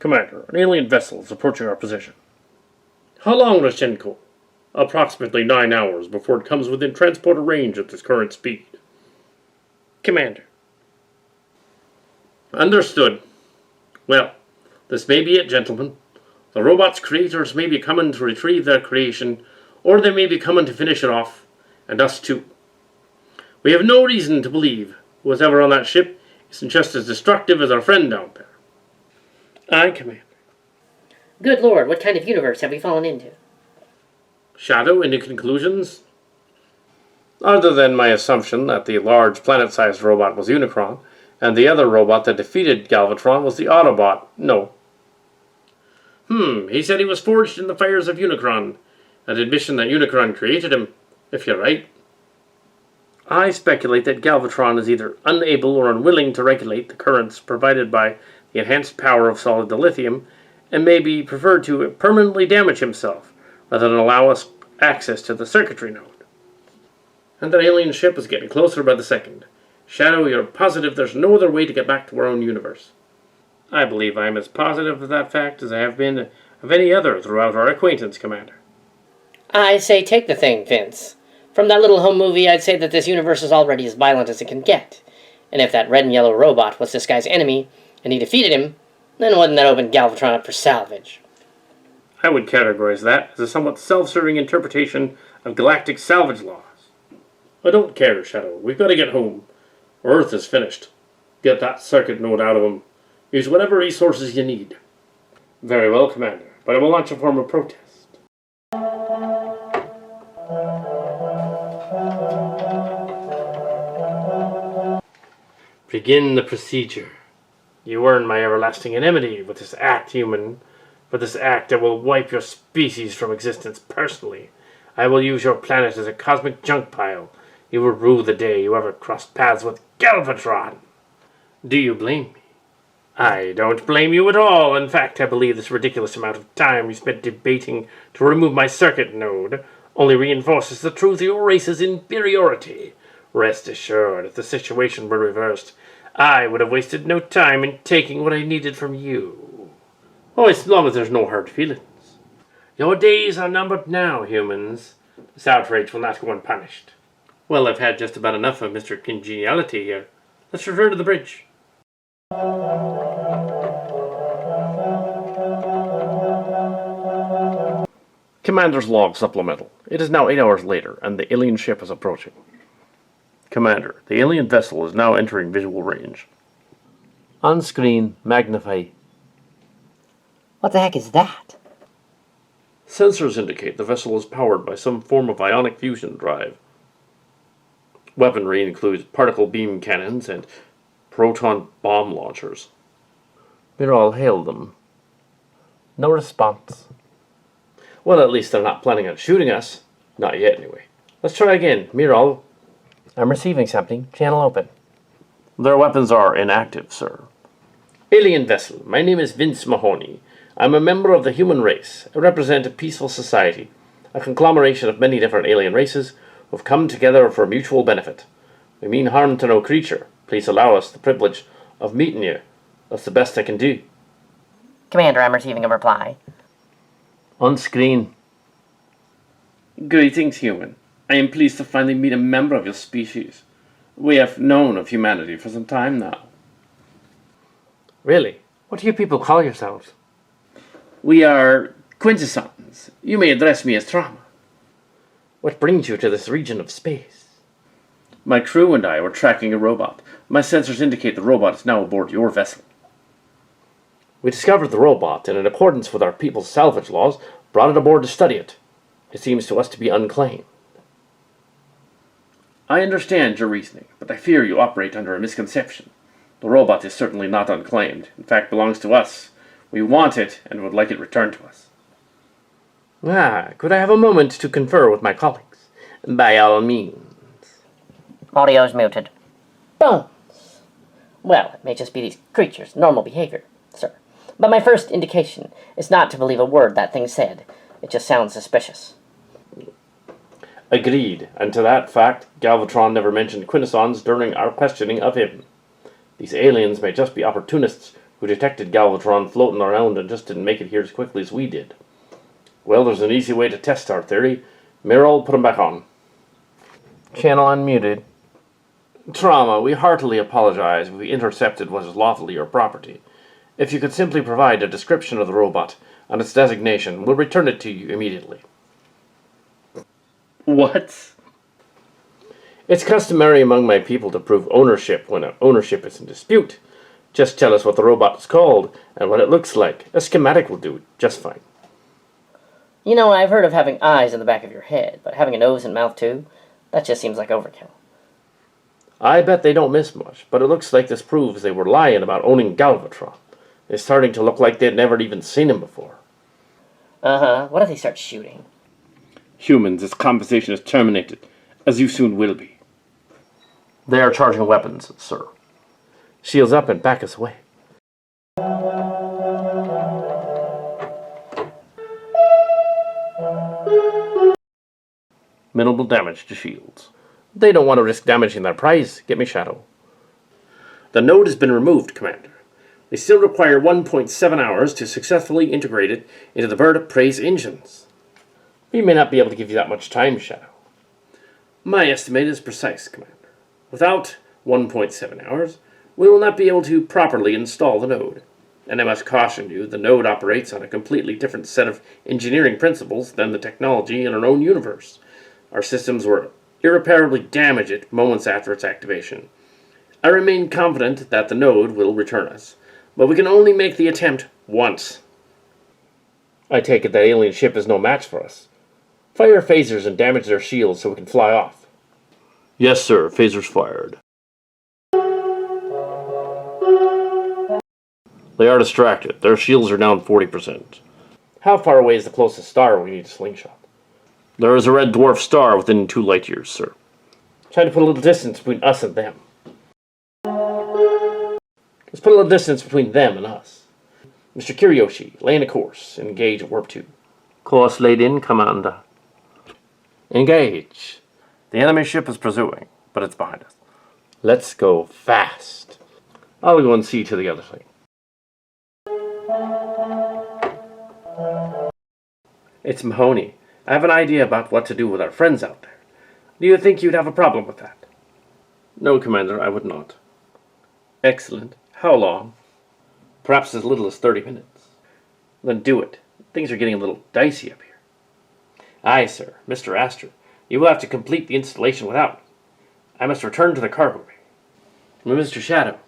Commander, an alien vessel is approaching our position. How long, Rashenko? Approximately 9 hours before it comes within transporter range at this current speed. Commander. Understood. Well, this may be it, gentlemen. The robot's creators may be coming to retrieve their creation, or they may be coming to finish it off, and us too. We have no reason to believe whoever on that ship isn't just as destructive as our friend down there. Aye, Commander. Good Lord, what kind of universe have we fallen into? Shadow, any conclusions? Other than my assumption that the large planet-sized robot was Unicron, and the other robot that defeated Galvatron was the Autobot, no. He said he was forged in the fires of Unicron, an admission that Unicron created him, if you're right. I speculate that Galvatron is either unable or unwilling to regulate the currents provided by the enhanced power of solid dilithium, and may be preferred to permanently damage himself, rather than allow us access to the circuitry node. And that alien ship is getting closer by the second. Shadow, you're positive there's no other way to get back to our own universe. I believe I am as positive of that fact as I have been of any other throughout our acquaintance, Commander. I say take the thing, Vince. From that little home movie, I'd say that this universe is already as violent as it can get. And if that red and yellow robot was this guy's enemy, and he defeated him, then wouldn't that open Galvatron up for salvage? I would categorize that as a somewhat self-serving interpretation of galactic salvage laws. I don't care, Shadow. We've got to get home. Earth is finished. Get that circuit node out of him. Use whatever resources you need. Very well, Commander, but I will launch a form of protest. Begin the procedure. You earn my everlasting enmity with this act, human. For this act, I will wipe your species from existence personally. I will use your planet as a cosmic junk pile. You will rue the day you ever crossed paths with Galvatron. Do you blame me? I don't blame you at all. In fact, I believe this ridiculous amount of time you spent debating to remove my circuit node only reinforces the truth of your race's inferiority. Rest assured, if the situation were reversed, I would have wasted no time in taking what I needed from you. Oh, as long as there's no hard feelings. Your days are numbered now, humans. This outrage will not go unpunished. Well, I've had just about enough of Mr. Congeniality here. Let's return to the bridge. Commander's log supplemental. It is now 8 hours later, and the alien ship is approaching. Commander, the alien vessel is now entering visual range. On screen, magnify. What the heck is that? Sensors indicate the vessel is powered by some form of ionic fusion drive. Weaponry includes particle beam cannons and proton bomb launchers. Miral hailed them. No response. Well, at least they're not planning on shooting us. Not yet, anyway. Let's try again. Miral. I'm receiving something. Channel open. Their weapons are inactive, sir. Alien vessel, my name is Vince Mahoney. I'm a member of the human race. I represent a peaceful society, a conglomeration of many different alien races who have come together for mutual benefit. We mean harm to no creature. Please allow us the privilege of meeting you. That's the best I can do. Commander, I'm receiving a reply. On screen. Greetings, human. I am pleased to finally meet a member of your species. We have known of humanity for some time now. Really? What do you people call yourselves? We are quintessons. You may address me as Trauma. What brings you to this region of space? My crew and I were tracking a robot. My sensors indicate the robot is now aboard your vessel. We discovered the robot, and in accordance with our people's salvage laws, brought it aboard to study it. It seems to us to be unclaimed. I understand your reasoning, but I fear you operate under a misconception. The robot is certainly not unclaimed. In fact, belongs to us. We want it and would like it returned to us. Could I have a moment to confer with my colleagues? By all means. Audio's muted. Bones. Well, it may just be these creatures' normal behavior, sir. But my first indication is not to believe a word that thing said. It just sounds suspicious. Agreed, and to that fact, Galvatron never mentioned quintessons during our questioning of him. These aliens may just be opportunists who detected Galvatron floating around and just didn't make it here as quickly as we did. Well, there's an easy way to test our theory. Miral, put him back on. Channel unmuted. Trauma, we heartily apologize if we intercepted what is lawfully your property. If you could simply provide a description of the robot and its designation, we'll return it to you immediately. What? It's customary among my people to prove ownership when ownership is in dispute. Just tell us what the robot is called and what it looks like. A schematic will do just fine. You know, I've heard of having eyes in the back of your head, but having a nose and mouth too? That just seems like overkill. I bet they don't miss much, but it looks like this proves they were lying about owning Galvatron. It's starting to look like they'd never even seen him before. Uh-huh. What if they start shooting? Humans, this conversation is terminated, as you soon will be. They are charging weapons, sir. Shields up and back us away. Minimal damage to shields. They don't want to risk damaging their prize. Get me Shadow. The node has been removed, Commander. They still require 1.7 hours to successfully integrate it into the bird of prey's engines. We may not be able to give you that much time, Shadow. My estimate is precise, Commander. Without 1.7 hours, we will not be able to properly install the node. And I must caution you, the node operates on a completely different set of engineering principles than the technology in our own universe. Our systems were irreparably damaged moments after its activation. I remain confident that the node will return us, but we can only make the attempt once. I take it that alien ship is no match for us. Fire phasers and damage their shields so we can fly off. Yes, sir. Phasers fired. They are distracted. Their shields are down 40%. How far away is the closest star we need to slingshot? There is a red dwarf star within 2 light years, sir. Trying to put a little distance between us and them. Let's put a little distance between them and us. Mr. Kiryoshi, laying a course. Engage at warp 2. Course laid in, Commander. Engage. The enemy ship is pursuing, but it's behind us. Let's go fast. I'll go and see to the other thing. It's Mahoney. I have an idea about what to do with our friends out there. Do you think you'd have a problem with that? No, Commander, I would not. Excellent. How long? Perhaps as little as 30 minutes. Then do it. Things are getting a little dicey up here. Aye, sir. Mr. Astor, you will have to complete the installation without me. I must return to the cargo bay. Mr. Shadow,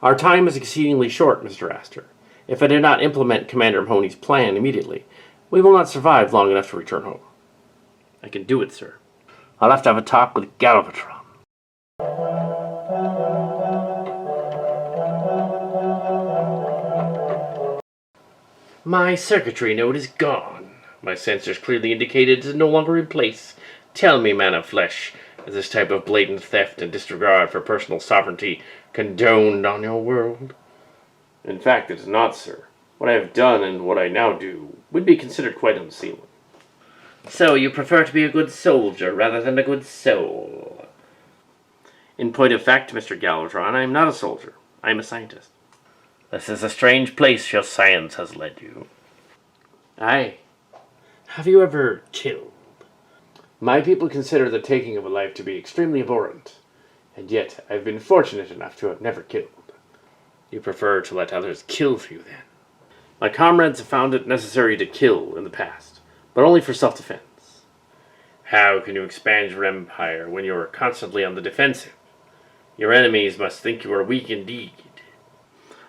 our time is exceedingly short, Mr. Astor. If I do not implement Commander Mahoney's plan immediately, we will not survive long enough to return home. I can do it, sir. I'll have to have a talk with Galvatron. My circuitry node is gone. My sensors clearly indicated it is no longer in place. Tell me, man of flesh, is this type of blatant theft and disregard for personal sovereignty condoned on your world? In fact, it is not, sir. What I have done and what I now do would be considered quite unseemly. So you prefer to be a good soldier rather than a good soul? In point of fact, Mr. Galvatron, I am not a soldier. I am a scientist. This is a strange place your science has led you. Aye. Have you ever killed? My people consider the taking of a life to be extremely abhorrent, and yet I've been fortunate enough to have never killed. You prefer to let others kill for you, then? My comrades have found it necessary to kill in the past, but only for self-defense. How can you expand your empire when you are constantly on the defensive? Your enemies must think you are weak indeed.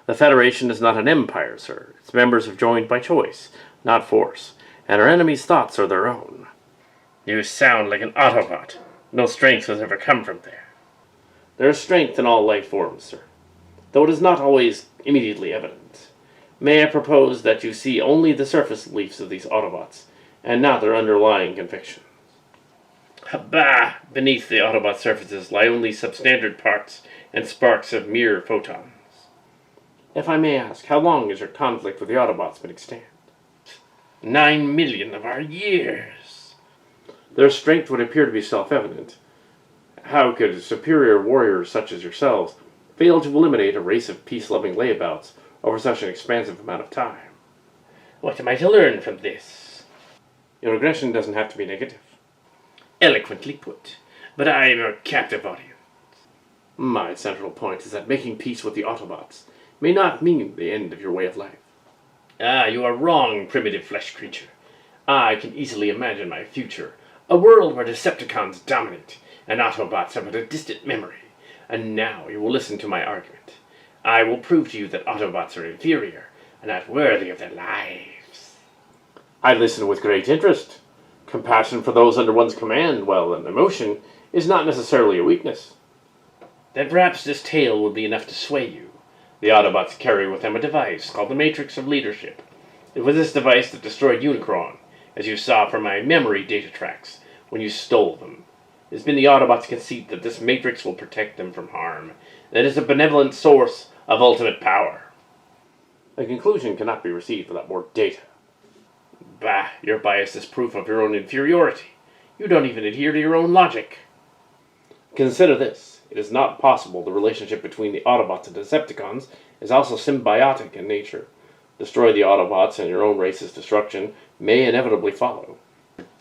The Federation is not an empire, sir. Its members have joined by choice, not force, and our enemies' thoughts are their own. You sound like an Autobot. No strength has ever come from there. There is strength in all life forms, sir, though it is not always immediately evident. May I propose that you see only the surface leaves of these Autobots, and not their underlying convictions? Bah! Beneath the Autobot surfaces lie only substandard parts and sparks of mere photons. If I may ask, how long has your conflict with the Autobots been extant? 9 million of our years. Their strength would appear to be self-evident. How could superior warriors such as yourselves fail to eliminate a race of peace-loving layabouts over such an expansive amount of time? What am I to learn from this? Your aggression doesn't have to be negative. Eloquently put, but I am a captive audience. My central point is that making peace with the Autobots may not mean the end of your way of life. Ah, you are wrong, primitive flesh creature. I can easily imagine my future, a world where Decepticons dominate and Autobots are but a distant memory. And now you will listen to my argument. I will prove to you that Autobots are inferior and not worthy of their lives. I listen with great interest. Compassion for those under one's command, well, and emotion, is not necessarily a weakness. Then perhaps this tale will be enough to sway you. The Autobots carry with them a device called the Matrix of Leadership. It was this device that destroyed Unicron, as you saw from my memory data tracks when you stole them. It has been the Autobots' conceit that this Matrix will protect them from harm, that it is a benevolent source of ultimate power. A conclusion cannot be received without more data. Bah, your bias is proof of your own inferiority. You don't even adhere to your own logic. Consider this. It is not possible the relationship between the Autobots and Decepticons is also symbiotic in nature. Destroy the Autobots and your own race's destruction may inevitably follow.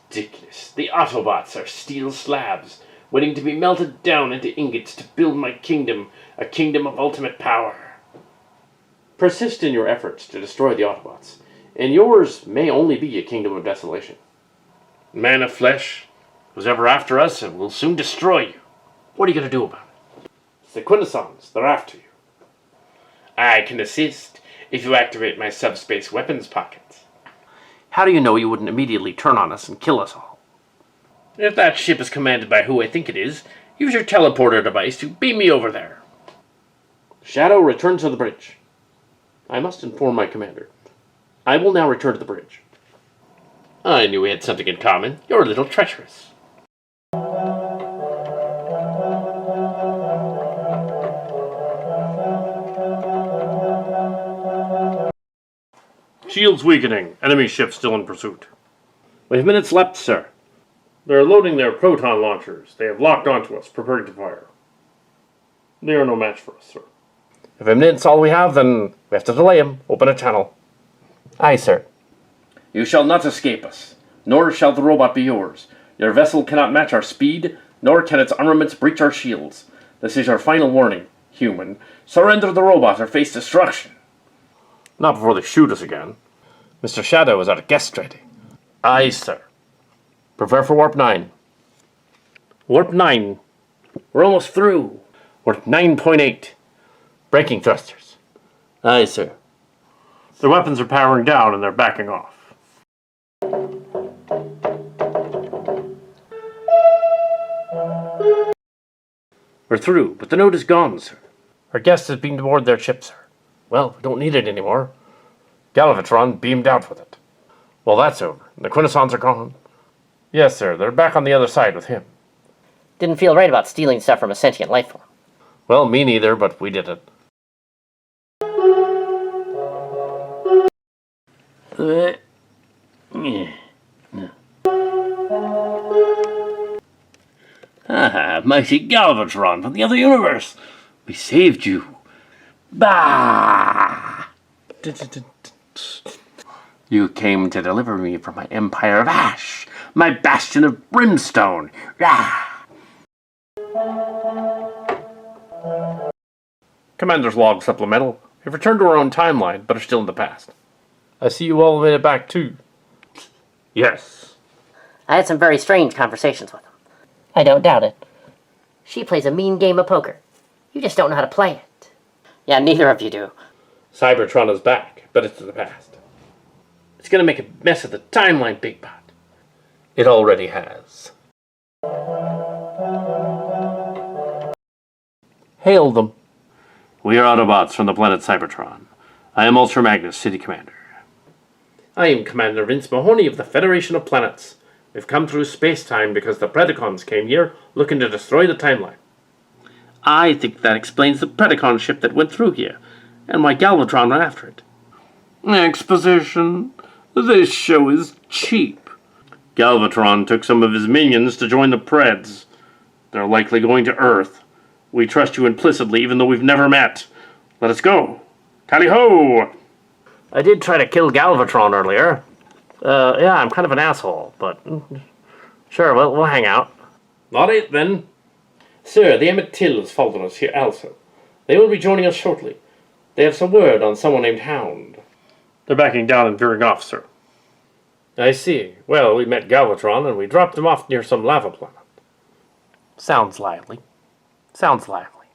Ridiculous. The Autobots are steel slabs, waiting to be melted down into ingots to build my kingdom, a kingdom of ultimate power. Persist in your efforts to destroy the Autobots, and yours may only be a kingdom of desolation. Man of flesh, who's ever after us will soon destroy you. What are you going to do about it? It's the Quintessons. They're after you. I can assist if you activate my subspace weapons pockets. How do you know you wouldn't immediately turn on us and kill us all? If that ship is commanded by who I think it is, use your teleporter device to beam me over there. Shadow, return to the bridge. I must inform my commander. I will now return to the bridge. I knew we had something in common. You're a little treacherous. Shields weakening. Enemy ship still in pursuit. We have minutes left, sir. They're loading their proton launchers. They have locked onto us, preparing to fire. They are no match for us, sir. If Emmett's all we have, then we have to delay him. Open a channel. Aye, sir. You shall not escape us, nor shall the robot be yours. Your vessel cannot match our speed, nor can its armaments breach our shields. This is your final warning, human. Surrender the robot or face destruction. Not before they shoot us again. Mr. Shadow is at guest ready. Aye, sir. Prepare for Warp 9. Warp 9. We're almost through. We're at 9.8. Braking thrusters. Aye, sir. Their weapons are powering down and they're backing off. We're through, but the note is gone, sir. Our guest has beamed aboard their ship, sir. Well, we don't need it anymore. Galvatron beamed out with it. Well, that's over. The Quintessons are gone. Yes, sir. They're back on the other side with him. Didn't feel right about stealing stuff from a sentient life form. Well, me neither, but we did it. Ah, mighty Galvatron from the other universe. We saved you. Bah! You came to deliver me from my empire of ash, my bastion of brimstone. Rah! Commander's log supplemental. We've returned to our own timeline, but are still in the past. I see you all made it back too. Yes. I had some very strange conversations with him. I don't doubt it. She plays a mean game of poker. You just don't know how to play it. Yeah, neither of you do. Cybertron is back, but it's in the past. It's gonna make a mess of the timeline, Big Pot. It already has. Hail them. We are Autobots from the planet Cybertron. I am Ultra Magnus, City Commander. I am Commander Vince Mahoney of the Federation of Planets. We've come through space-time because the Predacons came here looking to destroy the timeline. I think that explains the Predacon ship that went through here, and why Galvatron ran after it. Exposition. This show is cheap. Galvatron took some of his minions to join the Preds. They're likely going to Earth. We trust you implicitly, even though we've never met. Let us go. Tally-ho! I did try to kill Galvatron earlier. Yeah, I'm kind of an asshole, but sure, we'll hang out. Not it, then. Sir, the Emmett Till has followed us here also. They will be joining us shortly. They have some word on someone named Hound. They're backing down and veering off, sir. I see. Well, we met Galvatron and we dropped him off near some lava planet. Sounds lively. Sounds lively.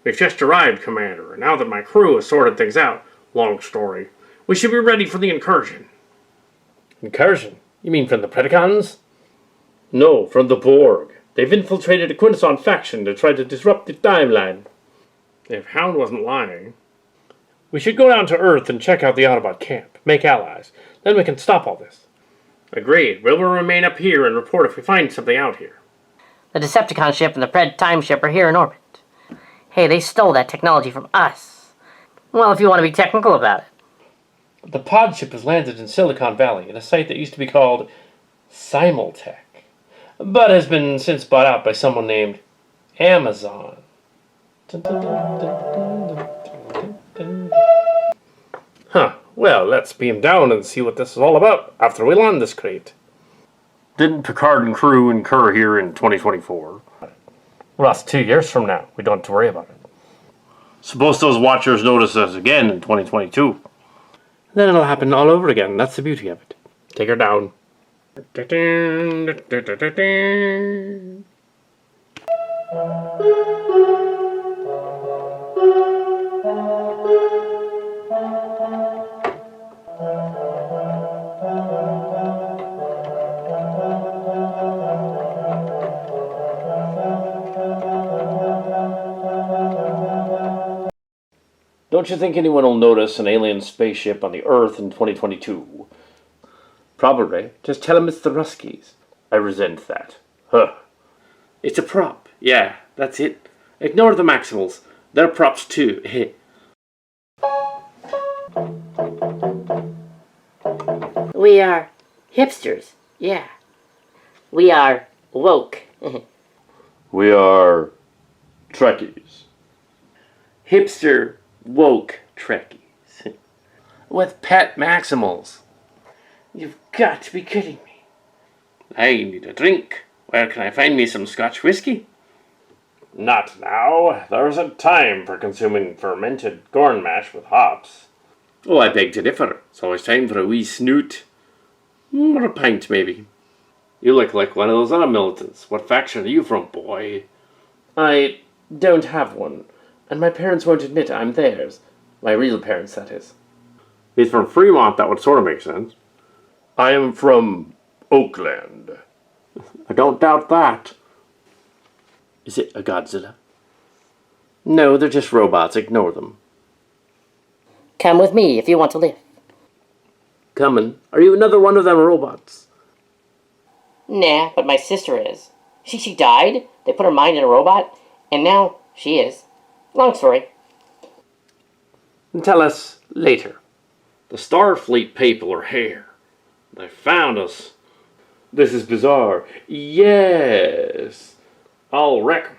We've just arrived, Commander, and now that my crew has sorted things out, long story, we should be ready for the incursion. Incursion? You mean from the Predacons? No, from the Borg. They've infiltrated a Quintesson faction to try to disrupt the timeline. If Hound wasn't lying... We should go down to Earth and check out the Autobot camp, make allies. Then we can stop all this. Agreed. We'll remain up here and report if we find something out here. The Decepticon ship and the Pred time ship are here in orbit. Hey, they stole that technology from us. Well, if you want to be technical about it. The pod ship has landed in Silicon Valley, at a site that used to be called Simultech, but has been since bought out by someone named Amazon. Huh, well, let's beam down and see what this is all about after we land this crate. Didn't Picard and crew incur here in 2024? Well, that's 2 years from now. We don't have to worry about it. Suppose those watchers notice us again in 2022. Then it'll happen all over again. That's the beauty of it. Take her down. Don't you think anyone will notice an alien spaceship on the Earth in 2022? Probably. Just tell them it's the Ruskies. I resent that. Huh. It's a prop. Yeah, that's it. Ignore the Maximals. They're props too. We are Hipsters, yeah. We are woke. We are Trekkies. Hipster, woke Trekkies. With pet Maximals. You've got to be kidding me. I need a drink. Where can I find me some Scotch whiskey? Not now. There isn't time for consuming fermented corn mash with hops. Oh, I beg to differ. It's always time for a wee snoot. Or a pint, maybe. You look like one of those other militants. What faction are you from, boy? I don't have one, and my parents won't admit I'm theirs. My real parents, that is. He's from Fremont, that would sort of make sense. I am from Oakland. I don't doubt that. Is it a Godzilla? No, they're just robots. Ignore them. Come with me if you want to live. Coming. Are you another one of them robots? Nah, but my sister is. She died, they put her mind in a robot, and now she is. Long story. Tell us later. The Starfleet people are here. They found us. This is bizarre. Yes. I'll wreck 'em.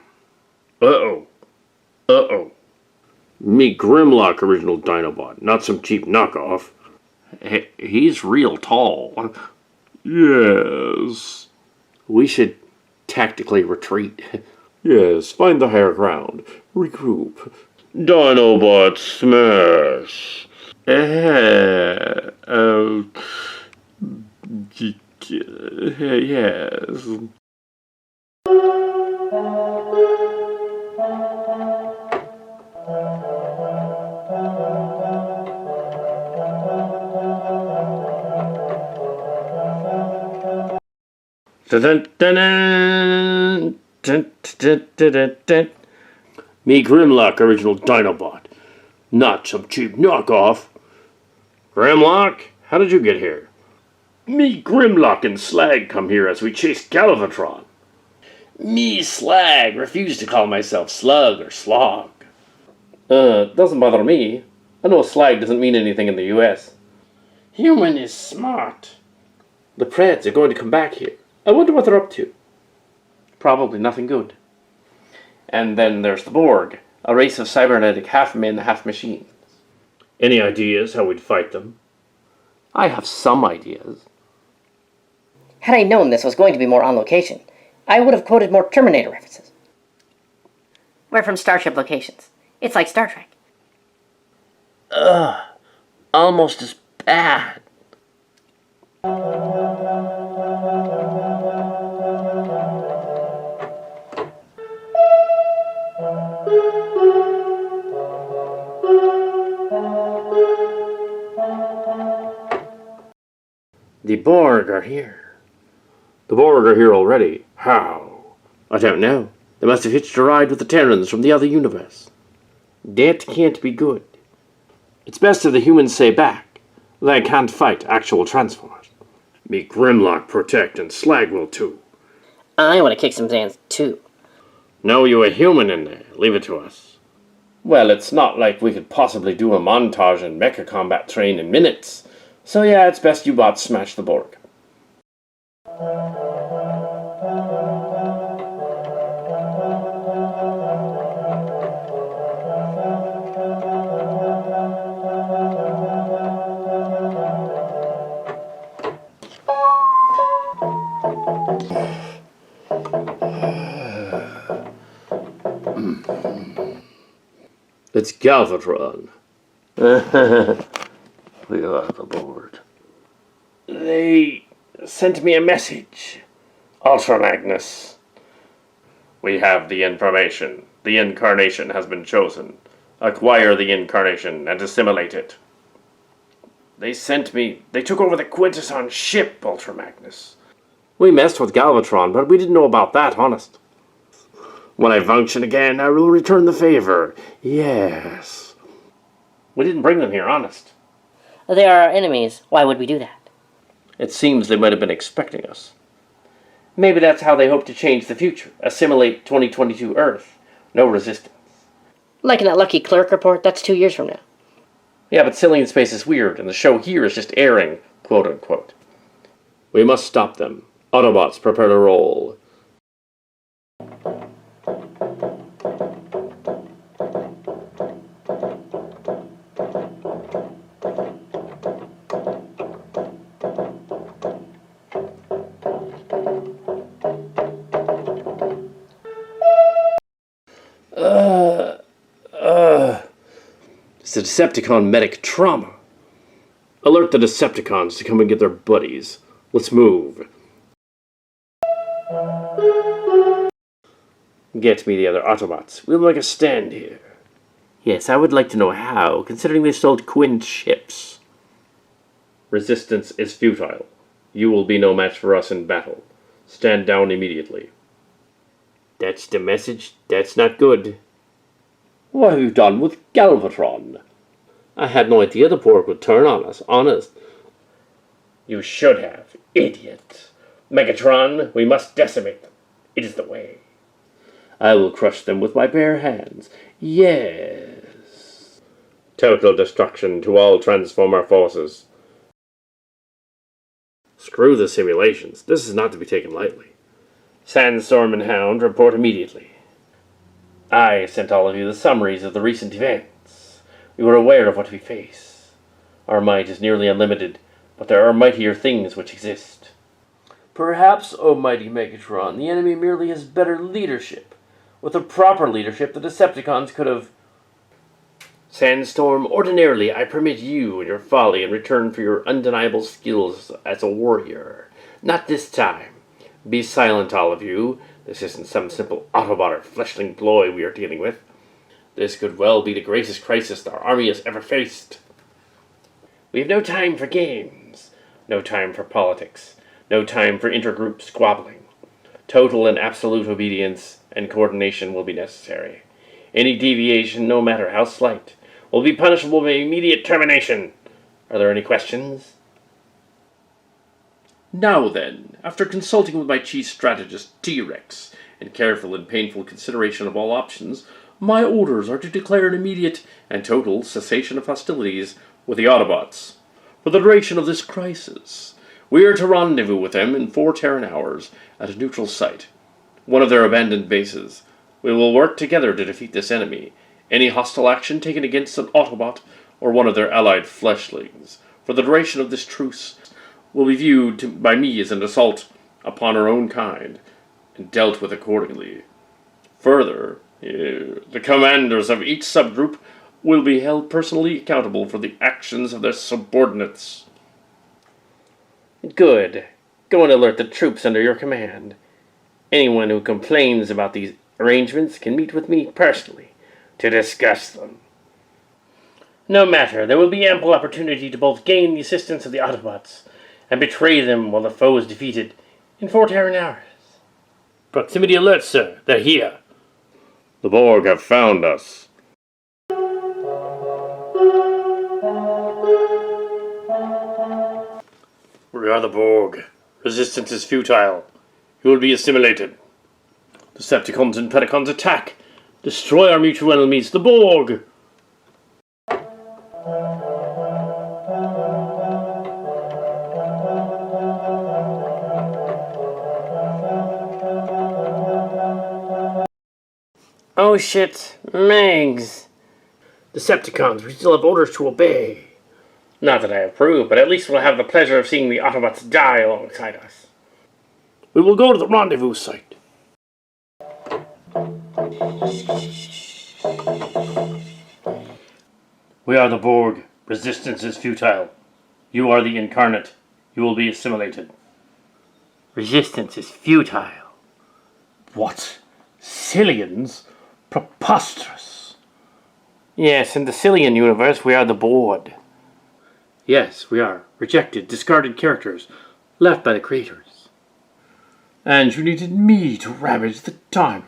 Uh-oh. Uh-oh. Me Grimlock original Dinobot, not some cheap knockoff. He's real tall. Yes. We should tactically retreat. Yes, find the higher ground. Regroup. Dinobot smash. Yes. Me Grimlock original Dinobot, not some cheap knockoff. Grimlock, how did you get here? Me Grimlock and Slag come here as we chase Galvatron. Me Slag refuse to call myself Slug or Slog. Doesn't bother me. I know slag doesn't mean anything in the US. Human is smart. The Preds are going to come back here. I wonder what they're up to. Probably nothing good. And then there's the Borg, a race of cybernetic half-men, half-machines. Any ideas how we'd fight them? I have some ideas. Had I known this was going to be more on location, I would have quoted more Terminator references. We're from Starship Locations. It's like Star Trek. Almost as bad. The Borg are here. The Borg are here already. How? I don't know. They must have hitched a ride with the Terrans from the other universe. That can't be good. It's best if the humans stay back. They can't fight actual Transformers. Me Grimlock protect and Slag will too. I want to kick some ass too. No, you a human in there. Leave it to us. Well, it's not like we could possibly do a montage and mecha combat train in minutes. So yeah, it's best you bots smash the Borg. It's Galvatron. We are the board. They sent me a message. Ultra Magnus. We have the information. The incarnation has been chosen. Acquire the incarnation and assimilate it. They took over the Quintesson ship, Ultra Magnus. We messed with Galvatron, but we didn't know about that, honest. When I function again, I will return the favor. Yes. We didn't bring them here, honest. They are our enemies. Why would we do that? It seems they might have been expecting us. Maybe that's how they hope to change the future. Assimilate 2022 Earth. No resistance. Like in that Lucky Clerk report, that's 2 years from now. Yeah, but sailing in space is weird, and the show here is just airing, quote-unquote. We must stop them. Autobots, prepare to roll. It's the Decepticon medic trauma. Alert the Decepticons to come and get their buddies. Let's move. Get me the other Autobots. We'll make a stand here. Yes, I would like to know how, considering they stole Quinn's ships. Resistance is futile. You will be no match for us in battle. Stand down immediately. That's the message. That's not good. What have you done with Galvatron? I had no idea the Borg would turn on us, honest. You should have, idiot. Megatron, we must decimate them. It is the way. I will crush them with my bare hands. Yes. Total destruction to all Transformer forces. Screw the simulations. This is not to be taken lightly. Sandstorm and Hound, report immediately. I sent all of you the summaries of the recent events. We were aware of what we face. Our might is nearly unlimited, but there are mightier things which exist. Perhaps, O mighty Megatron, the enemy merely has better leadership. With a proper leadership, the Decepticons could have... Sandstorm, ordinarily I permit you and your folly in return for your undeniable skills as a warrior. Not this time. Be silent, all of you. This isn't some simple Autobot or fleshling ploy we are dealing with. This could well be the greatest crisis our army has ever faced. We have no time for games. No time for politics. No time for intergroup squabbling. Total and absolute obedience and coordination will be necessary. Any deviation, no matter how slight, will be punishable by immediate termination. Are there any questions? Now then, after consulting with my chief strategist, T-Rex, and careful and painful consideration of all options, my orders are to declare an immediate and total cessation of hostilities with the Autobots. For the duration of this crisis, we are to rendezvous with them in 4 Terran hours at a neutral site, one of their abandoned bases. We will work together to defeat this enemy. Any hostile action taken against an Autobot or one of their allied fleshlings for the duration of this truce will be viewed by me as an assault upon our own kind and dealt with accordingly. Further, the commanders of each subgroup will be held personally accountable for the actions of their subordinates. Good. Go and alert the troops under your command. Anyone who complains about these arrangements can meet with me personally to discuss them. No matter, there will be ample opportunity to both gain the assistance of the Autobots and betray them while the foe is defeated in 4 Terran hours. Proximity alert, sir. They're here. The Borg have found us. We are the Borg. Resistance is futile. You will be assimilated. Decepticons and Predacons attack. Destroy our mutual enemies, the Borg. Oh shit, Megs. Decepticons, we still have orders to obey. Not that I approve, but at least we'll have the pleasure of seeing the Autobots die alongside us. We will go to the rendezvous site. We are the Borg. Resistance is futile. You are the incarnate. You will be assimilated. Resistance is futile. What? Cillians? Preposterous. Yes, in the Cillian universe, we are the Borg. Yes, we are. Rejected, discarded characters, left by the creators. And you needed me to ravage the timeline.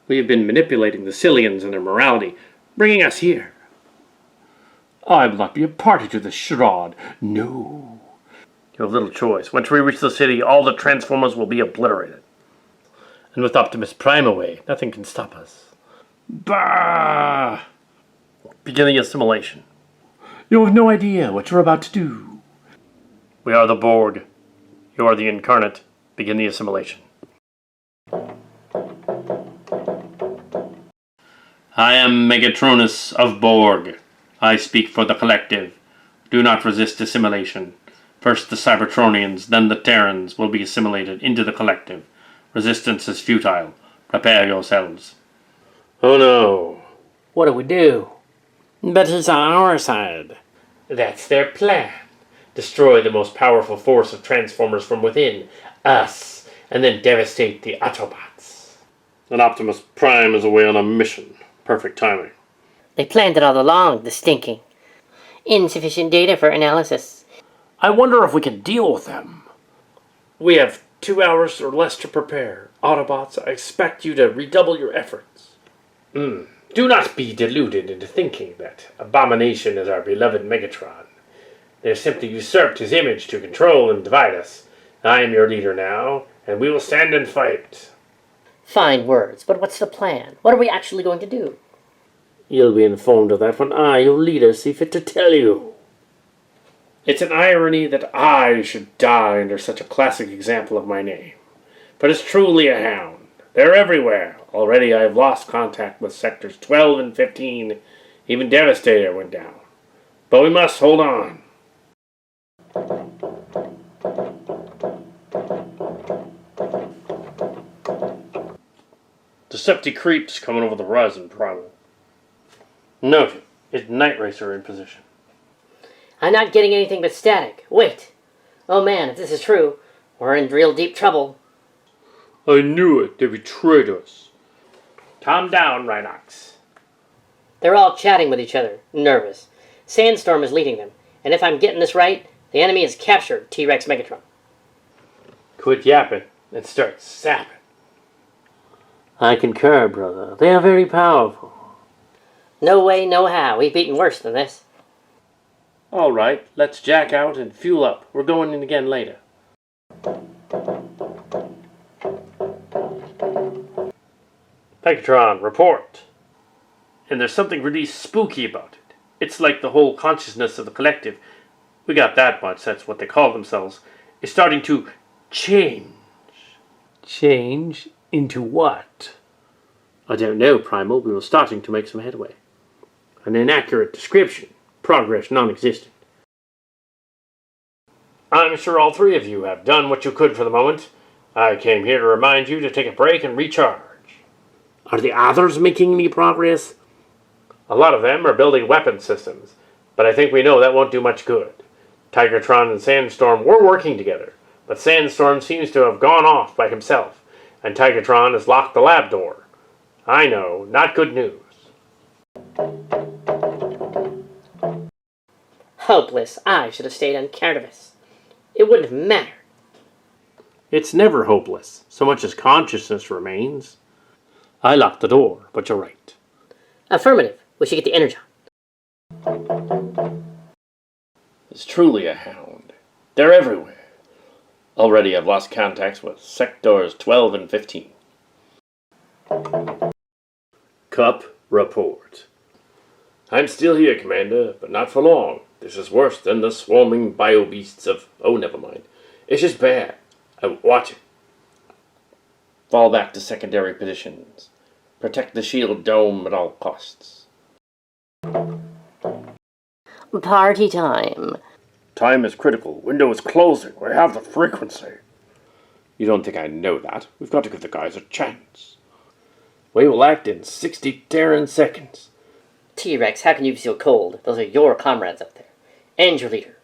We have been manipulating the Cillians and their morality, bringing us here. I will not be a party to this charade. No. You have little choice. Once we reach the city, all the Transformers will be obliterated. And with Optimus Prime away, nothing can stop us. Bah! Beginning assimilation. You have no idea what you're about to do. We are the Borg. You are the incarnate. Begin the assimilation. I am Megatronus of Borg. I speak for the collective. Do not resist assimilation. First the Cybertronians, then the Terrans will be assimilated into the collective. Resistance is futile. Prepare yourselves. Oh no. What do we do? But he's on our side. That's their plan. Destroy the most powerful force of Transformers from within, us, and then devastate the Autobots. And Optimus Prime is away on a mission. Perfect timing. They planned it all along, the stinking. Insufficient data for analysis. I wonder if we can deal with them. We have 2 hours or less to prepare. Autobots, I expect you to redouble your efforts. Do not be deluded into thinking that Abomination is our beloved Megatron. They have simply usurped his image to control and divide us. I am your leader now, and we will stand and fight. Fine words, but what's the plan? What are we actually going to do? You'll be informed of that when I, your leader, see fit to tell you. It's an irony that I should die under such a classic example of my name. But it's truly a hound. They're everywhere. Already I have lost contact with sectors 12 and 15. Even Devastator went down. But we must hold on. Decepti creeps coming over the horizon, Primal. Noted. It's Night Racer in position. I'm not getting anything but static. Wait. Oh man, if this is true, we're in real deep trouble. I knew it. They betrayed us. Calm down, Rhinox. They're all chatting with each other, nervous. Sandstorm is leading them, and if I'm getting this right, the enemy has captured T-Rex Megatron. Quit yapping and start sapping. I concur, brother. They are very powerful. No way, no how. We've beaten worse than this. All right, let's jack out and fuel up. We're going in again later. Megatron, report. And there's something really spooky about it. It's like the whole consciousness of the collective, we got that much, that's what they call themselves, is starting to change. Change into what? I don't know, Primal. We were starting to make some headway. An inaccurate description. Progress non-existent. I'm sure all three of you have done what you could for the moment. I came here to remind you to take a break and recharge. Are the others making any progress? A lot of them are building weapon systems, but I think we know that won't do much good. Tigertron and Sandstorm were working together, but Sandstorm seems to have gone off by himself, and Tigertron has locked the lab door. I know, not good news. Hopeless. I should have stayed on Carnivus. It wouldn't have mattered. It's never hopeless, so much as consciousness remains. I locked the door, but you're right. Affirmative. We should get the energon. It's truly a hound. They're everywhere. Already I've lost contacts with sectors 12 and 15. Cup, report. I'm still here, Commander, but not for long. This is worse than the swarming bio-beasts of... Oh, never mind. It's just bad. Watch it. Fall back to secondary positions. Protect the shield dome at all costs. Party time. Time is critical. Window is closing. We have the frequency. You don't think I know that? We've got to give the guys a chance. We will act in 60 Terran seconds. T-Rex, how can you be so cold? Those are your comrades up there. And your leader.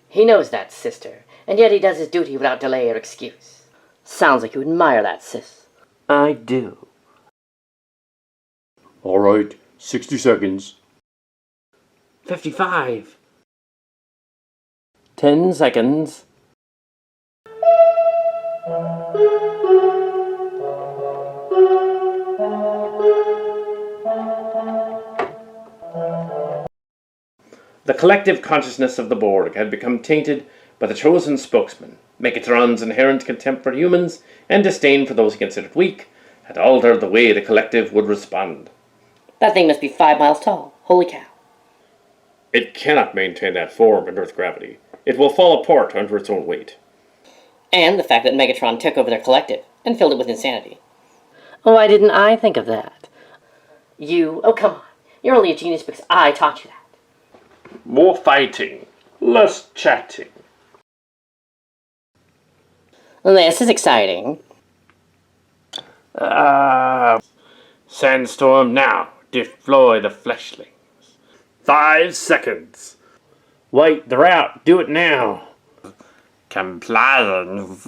He knows that, sister, and yet he does his duty without delay or excuse. Sounds like you admire that, sis. I do. All right, 60 seconds. 55. 10 seconds. The collective consciousness of the Borg had become tainted by the chosen spokesman. Megatron's inherent contempt for humans and disdain for those he considered weak had altered the way the collective would respond. That thing must be 5 miles tall. Holy cow. It cannot maintain that form in Earth gravity. It will fall apart under its own weight. And the fact that Megatron took over their collective and filled it with insanity. Why didn't I think of that? Oh come on. You're only a genius because I taught you that. More fighting, less chatting. This is exciting. Sandstorm now. Deploy the fleshlings. 5 seconds. Wait, they're out. Do it now. Compliance.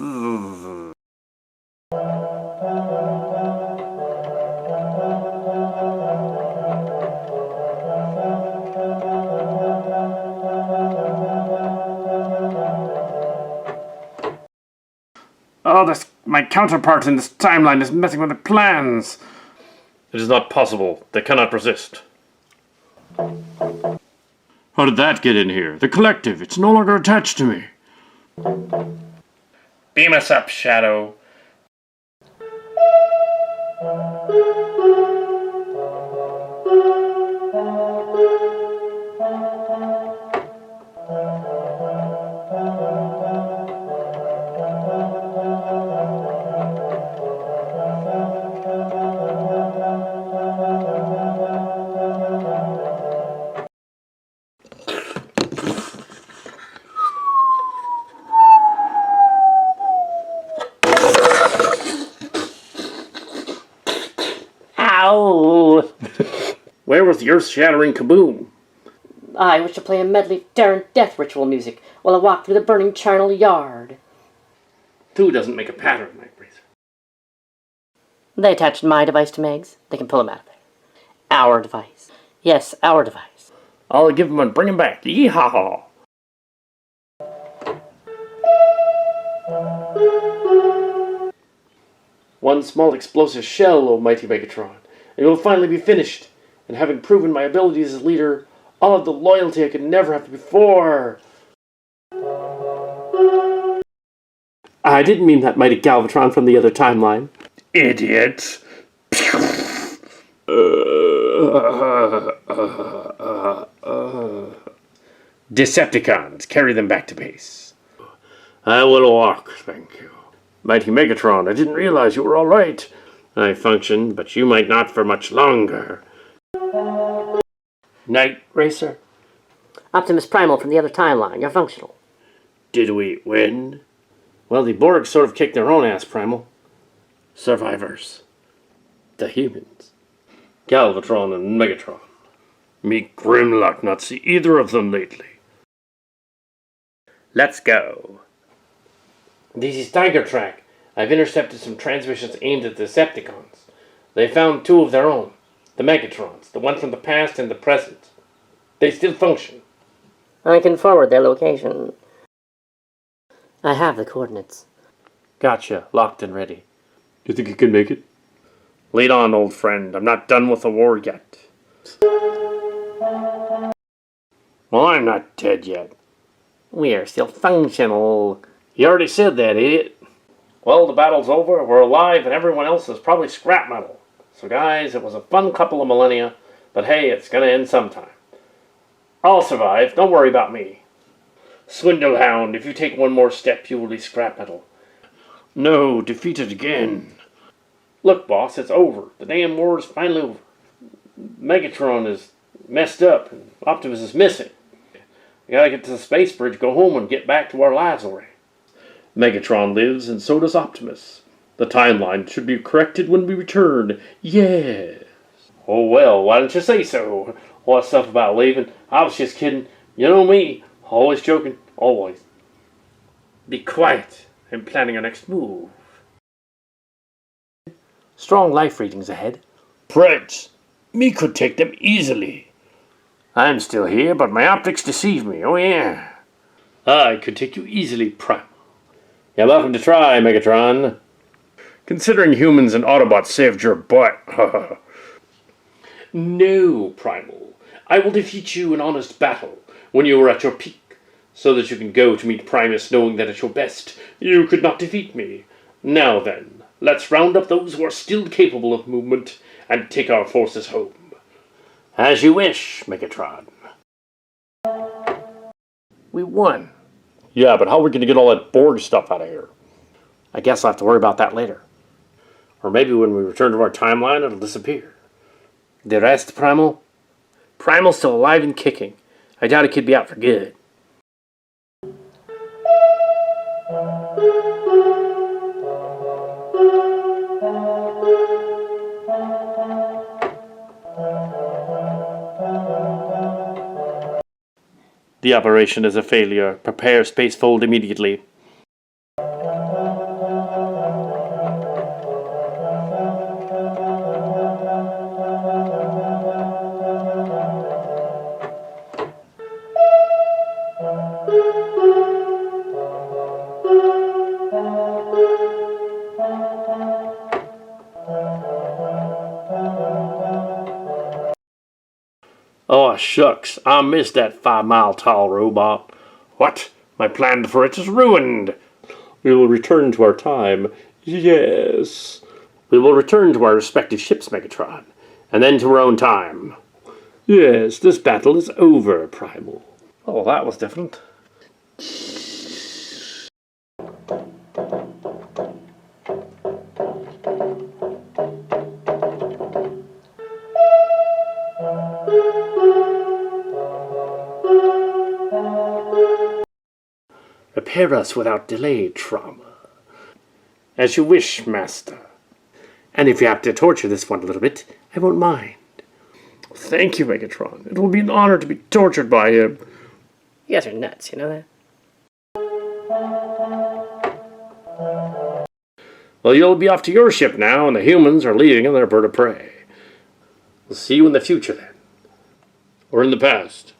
Oh, my counterpart in this timeline is messing with the plans. It is not possible. They cannot resist. How did that get in here? The collective, it's no longer attached to me. Beam us up, Shadow. Ow! Where was the earth-shattering kaboom? I wish to play a medley of daring death ritual music while I walk through the burning charnel yard. 2 doesn't make a pattern, Night Racer. They attached my device to Meg's. They can pull him out of there. Our device. Yes, our device. I'll give him and bring him back. Yee-haw! One small explosive shell, O mighty Megatron, and it will finally be finished. And having proven my abilities as leader, I'll have the loyalty I could never have before. I didn't mean that mighty Galvatron from the other timeline. Idiot! Decepticons, carry them back to base. I will walk, thank you. Mighty Megatron, I didn't realize you were all right. I function, but you might not for much longer. Night Racer, Optimus Primal from the other timeline. You're functional. Did we win? well, the Borg sort of kicked their own ass, Primal. Survivors. The humans. Galvatron and Megatron. Me Grimlock not see either of them lately. Let's go. This is Tiger Track. I've intercepted some transmissions aimed at the Decepticons. They found 2 of their own. The Megatrons, the one from the past and the present. They still function. I can forward their location. I have the coordinates. Gotcha. Locked and ready. Do you think you can make it? Lead on, old friend. I'm not done with the war yet. Well, I'm not dead yet. We are still functional. You already said that, idiot. Well, the battle's over, we're alive, and everyone else is probably scrap metal. So guys, it was a fun couple of millennia, but hey, it's gonna end sometime. I'll survive, don't worry about me. Swindle, Hound, if you take one more step, you will be scrap metal. No, defeated again. Look, boss, it's over. The damn war is finally over. Megatron is messed up, and Optimus is missing. We gotta get to the spacebridge, go home, and get back to our lives already. Megatron lives, and so does Optimus. The timeline should be corrected when we return. Yes. Oh, well, why don't you say so? All that stuff about leaving, I was just kidding. You know me, always joking, always. Be quiet. I'm planning our next move. Strong life readings ahead. Prince, me could take them easily. I'm still here, but my optics deceive me, oh yeah. I could take you easily, Primal. You're welcome to try, Megatron. Considering humans and Autobots saved your butt. No, Primal. I will defeat you in honest battle when you are at your peak, so that you can go to meet Primus knowing that at your best you could not defeat me. Now then, let's round up those who are still capable of movement and take our forces home. As you wish, Megatron. We won. Yeah, but how are we going to get all that Borg stuff out of here? I guess I'll have to worry about that later. Or maybe when we return to our timeline, it'll disappear. The rest, Primal? Primal's still alive and kicking. I doubt it could be out for good. The operation is a failure. Prepare spacefold immediately. Oh, shucks, I missed that 5-mile tall robot. What? My plan for it is ruined. We will return to our time. Yes. We will return to our respective ships, Megatron, and then to our own time. Yes, this battle is over, Primal. Oh, that was different. Prepare us without delay, Trauma. As you wish, Master. And if you have to torture this one a little bit, I won't mind. Thank you, Megatron. It will be an honor to be tortured by him. You guys are nuts, you know that? Well, you'll be off to your ship now, and the humans are leaving on their bird of prey. We'll see you in the future, then. Or in the past.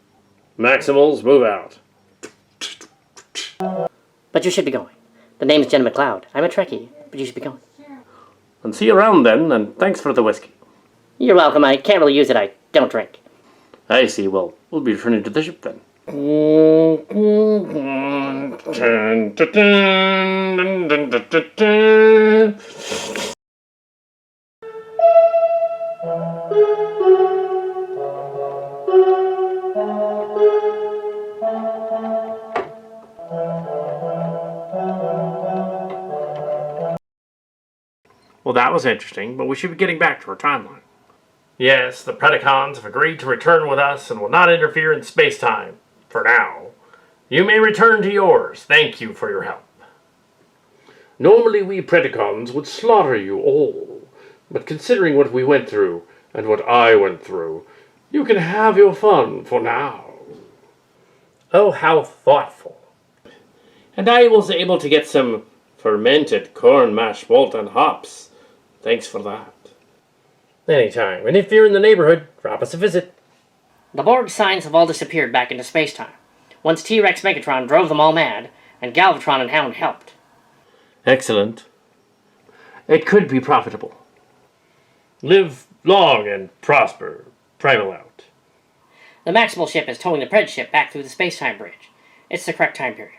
Maximals, move out. But you should be going. The name's Jenna McLeod. I'm a Trekkie, but you should be going. And see you around then, and thanks for the whiskey. You're welcome. I can't really use it. I don't drink. I see. Well, we'll be returning to the ship then. Well, that was interesting, but we should be getting back to our timeline. Yes, the Predacons have agreed to return with us and will not interfere in space-time. For now. You may return to yours. Thank you for your help. Normally we Predacons would slaughter you all, but considering what we went through, and what I went through, you can have your fun for now. Oh, how thoughtful. And I was able to get some fermented corn mash malt and hops. Thanks for that. Anytime, and if you're in the neighborhood, drop us a visit. The Borg signs have all disappeared back into spacetime. Once T-Rex Megatron drove them all mad, and Galvatron and Hound helped. Excellent. It could be profitable. Live long and prosper. Primal out. The Maximal ship is towing the Pred ship back through the spacetime bridge. It's the correct time period.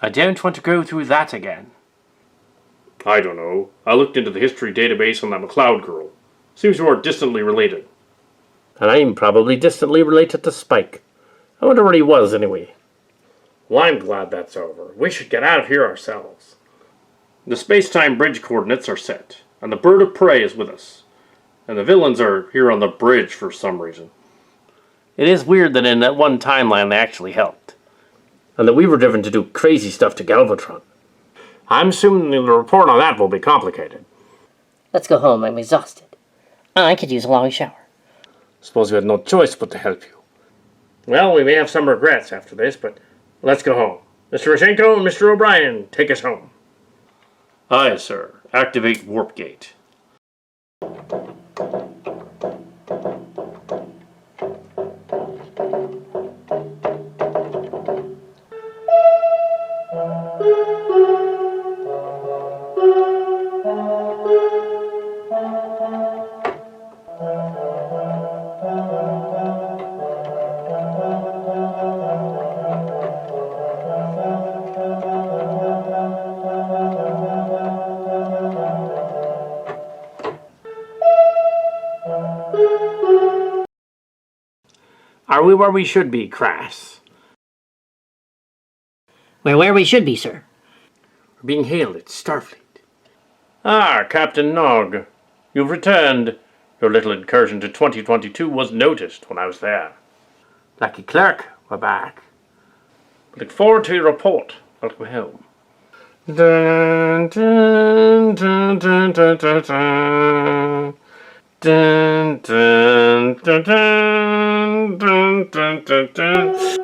I don't want to go through that again. I don't know. I looked into the history database on that McLeod girl. Seems we are distantly related. And I'm probably distantly related to Spike. I wonder where he was anyway. Well, I'm glad that's over. We should get out of here ourselves. The space-time bridge coordinates are set, and the bird of prey is with us. And the villains are here on the bridge for some reason. It is weird that in that one timeline they actually helped. And that we were driven to do crazy stuff to Galvatron. I'm assuming the report on that will be complicated. Let's go home. I'm exhausted. I could use a long shower. Suppose we had no choice but to help you. Well, we may have some regrets after this, but let's go home. Mr. Roshenko and Mr. O'Brien, take us home. Aye, sir. Activate warp gate. Are we where we should be, Crass? We're where we should be, sir. We're being hailed at Starfleet. Ah, Captain Nog. You've returned. Your little incursion to 2022 was noticed when I was there. Lucky Clerk, we're back. Look forward to your report. Welcome home. Dun, dun, dun, dun, dun, dun, dun. Dun, dun, dun, dun, dun, dun, dun, dun.